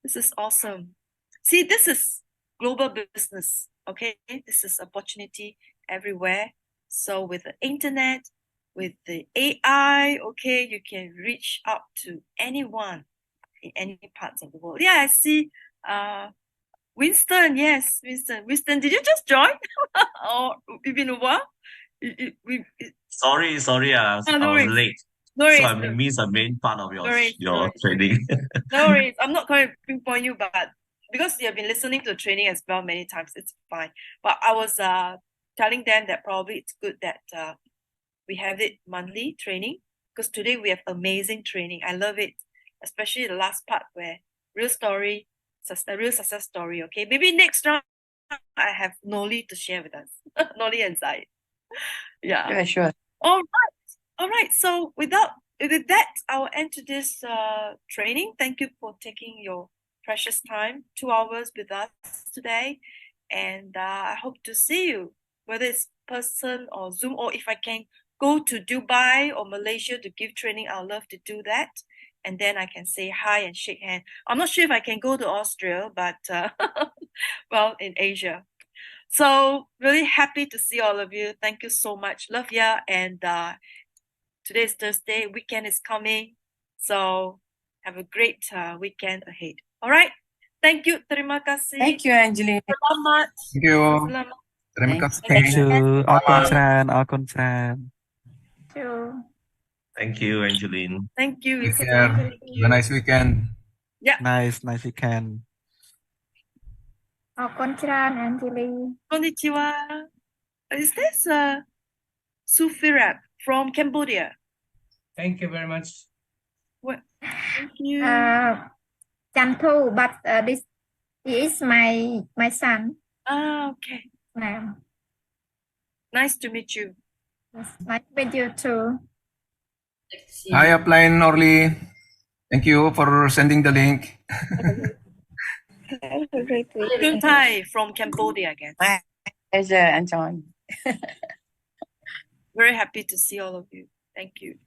this is awesome. See, this is global business. Okay, this is opportunity everywhere. So with the internet, with the AI, okay, you can reach out to anyone in any parts of the world. Yeah, I see. Winston, yes, Winston. Winston, did you just join? Or it's been a while? Sorry, I was late. No worries. So I missed the main part of your training. No worries. I'm not going to pinpoint you, but because you have been listening to the training as well many times, it's fine. But I was telling them that probably it's good that we have it monthly training, because today we have amazing training. I love it, especially the last part where real story, a real success story. Okay, maybe next round I have Noli to share with us. Noli and Zaid. Yeah. Yeah, sure. All right. So with that, I'll end today's training. Thank you for taking your precious time, 2 hours with us today, and I hope to see you, whether it's person or Zoom, or if I can go to Dubai or Malaysia to give training, I'll love to do that. And then I can say hi and shake hands. I'm not sure if I can go to Austria, but well, in Asia. So really happy to see all of you. Thank you so much. Love ya. And today's Thursday. Weekend is coming. So have a great weekend ahead. All right. Thank you. Terima kasih. Thank you, Angeline. Selamat. Thank you. Selamat. Terima kasih. Thank you. Ukon friend. Thank you, Angeline. Thank you. Take care. Have a nice weekend. Yeah. Nice weekend. Angeline. Konnichiwa. Is this Sufirap from Cambodia? Thank you very much. Well, thank you. Chantu, but this he is my son. Okay. Now, Nice to meet you. yes, nice to meet you too. Hi, Upline Orly. Thank you for sending the link. Have a great week. Khun Thai from Cambodia again. Pleasure, Angeline. Very happy to see all of you. Thank you.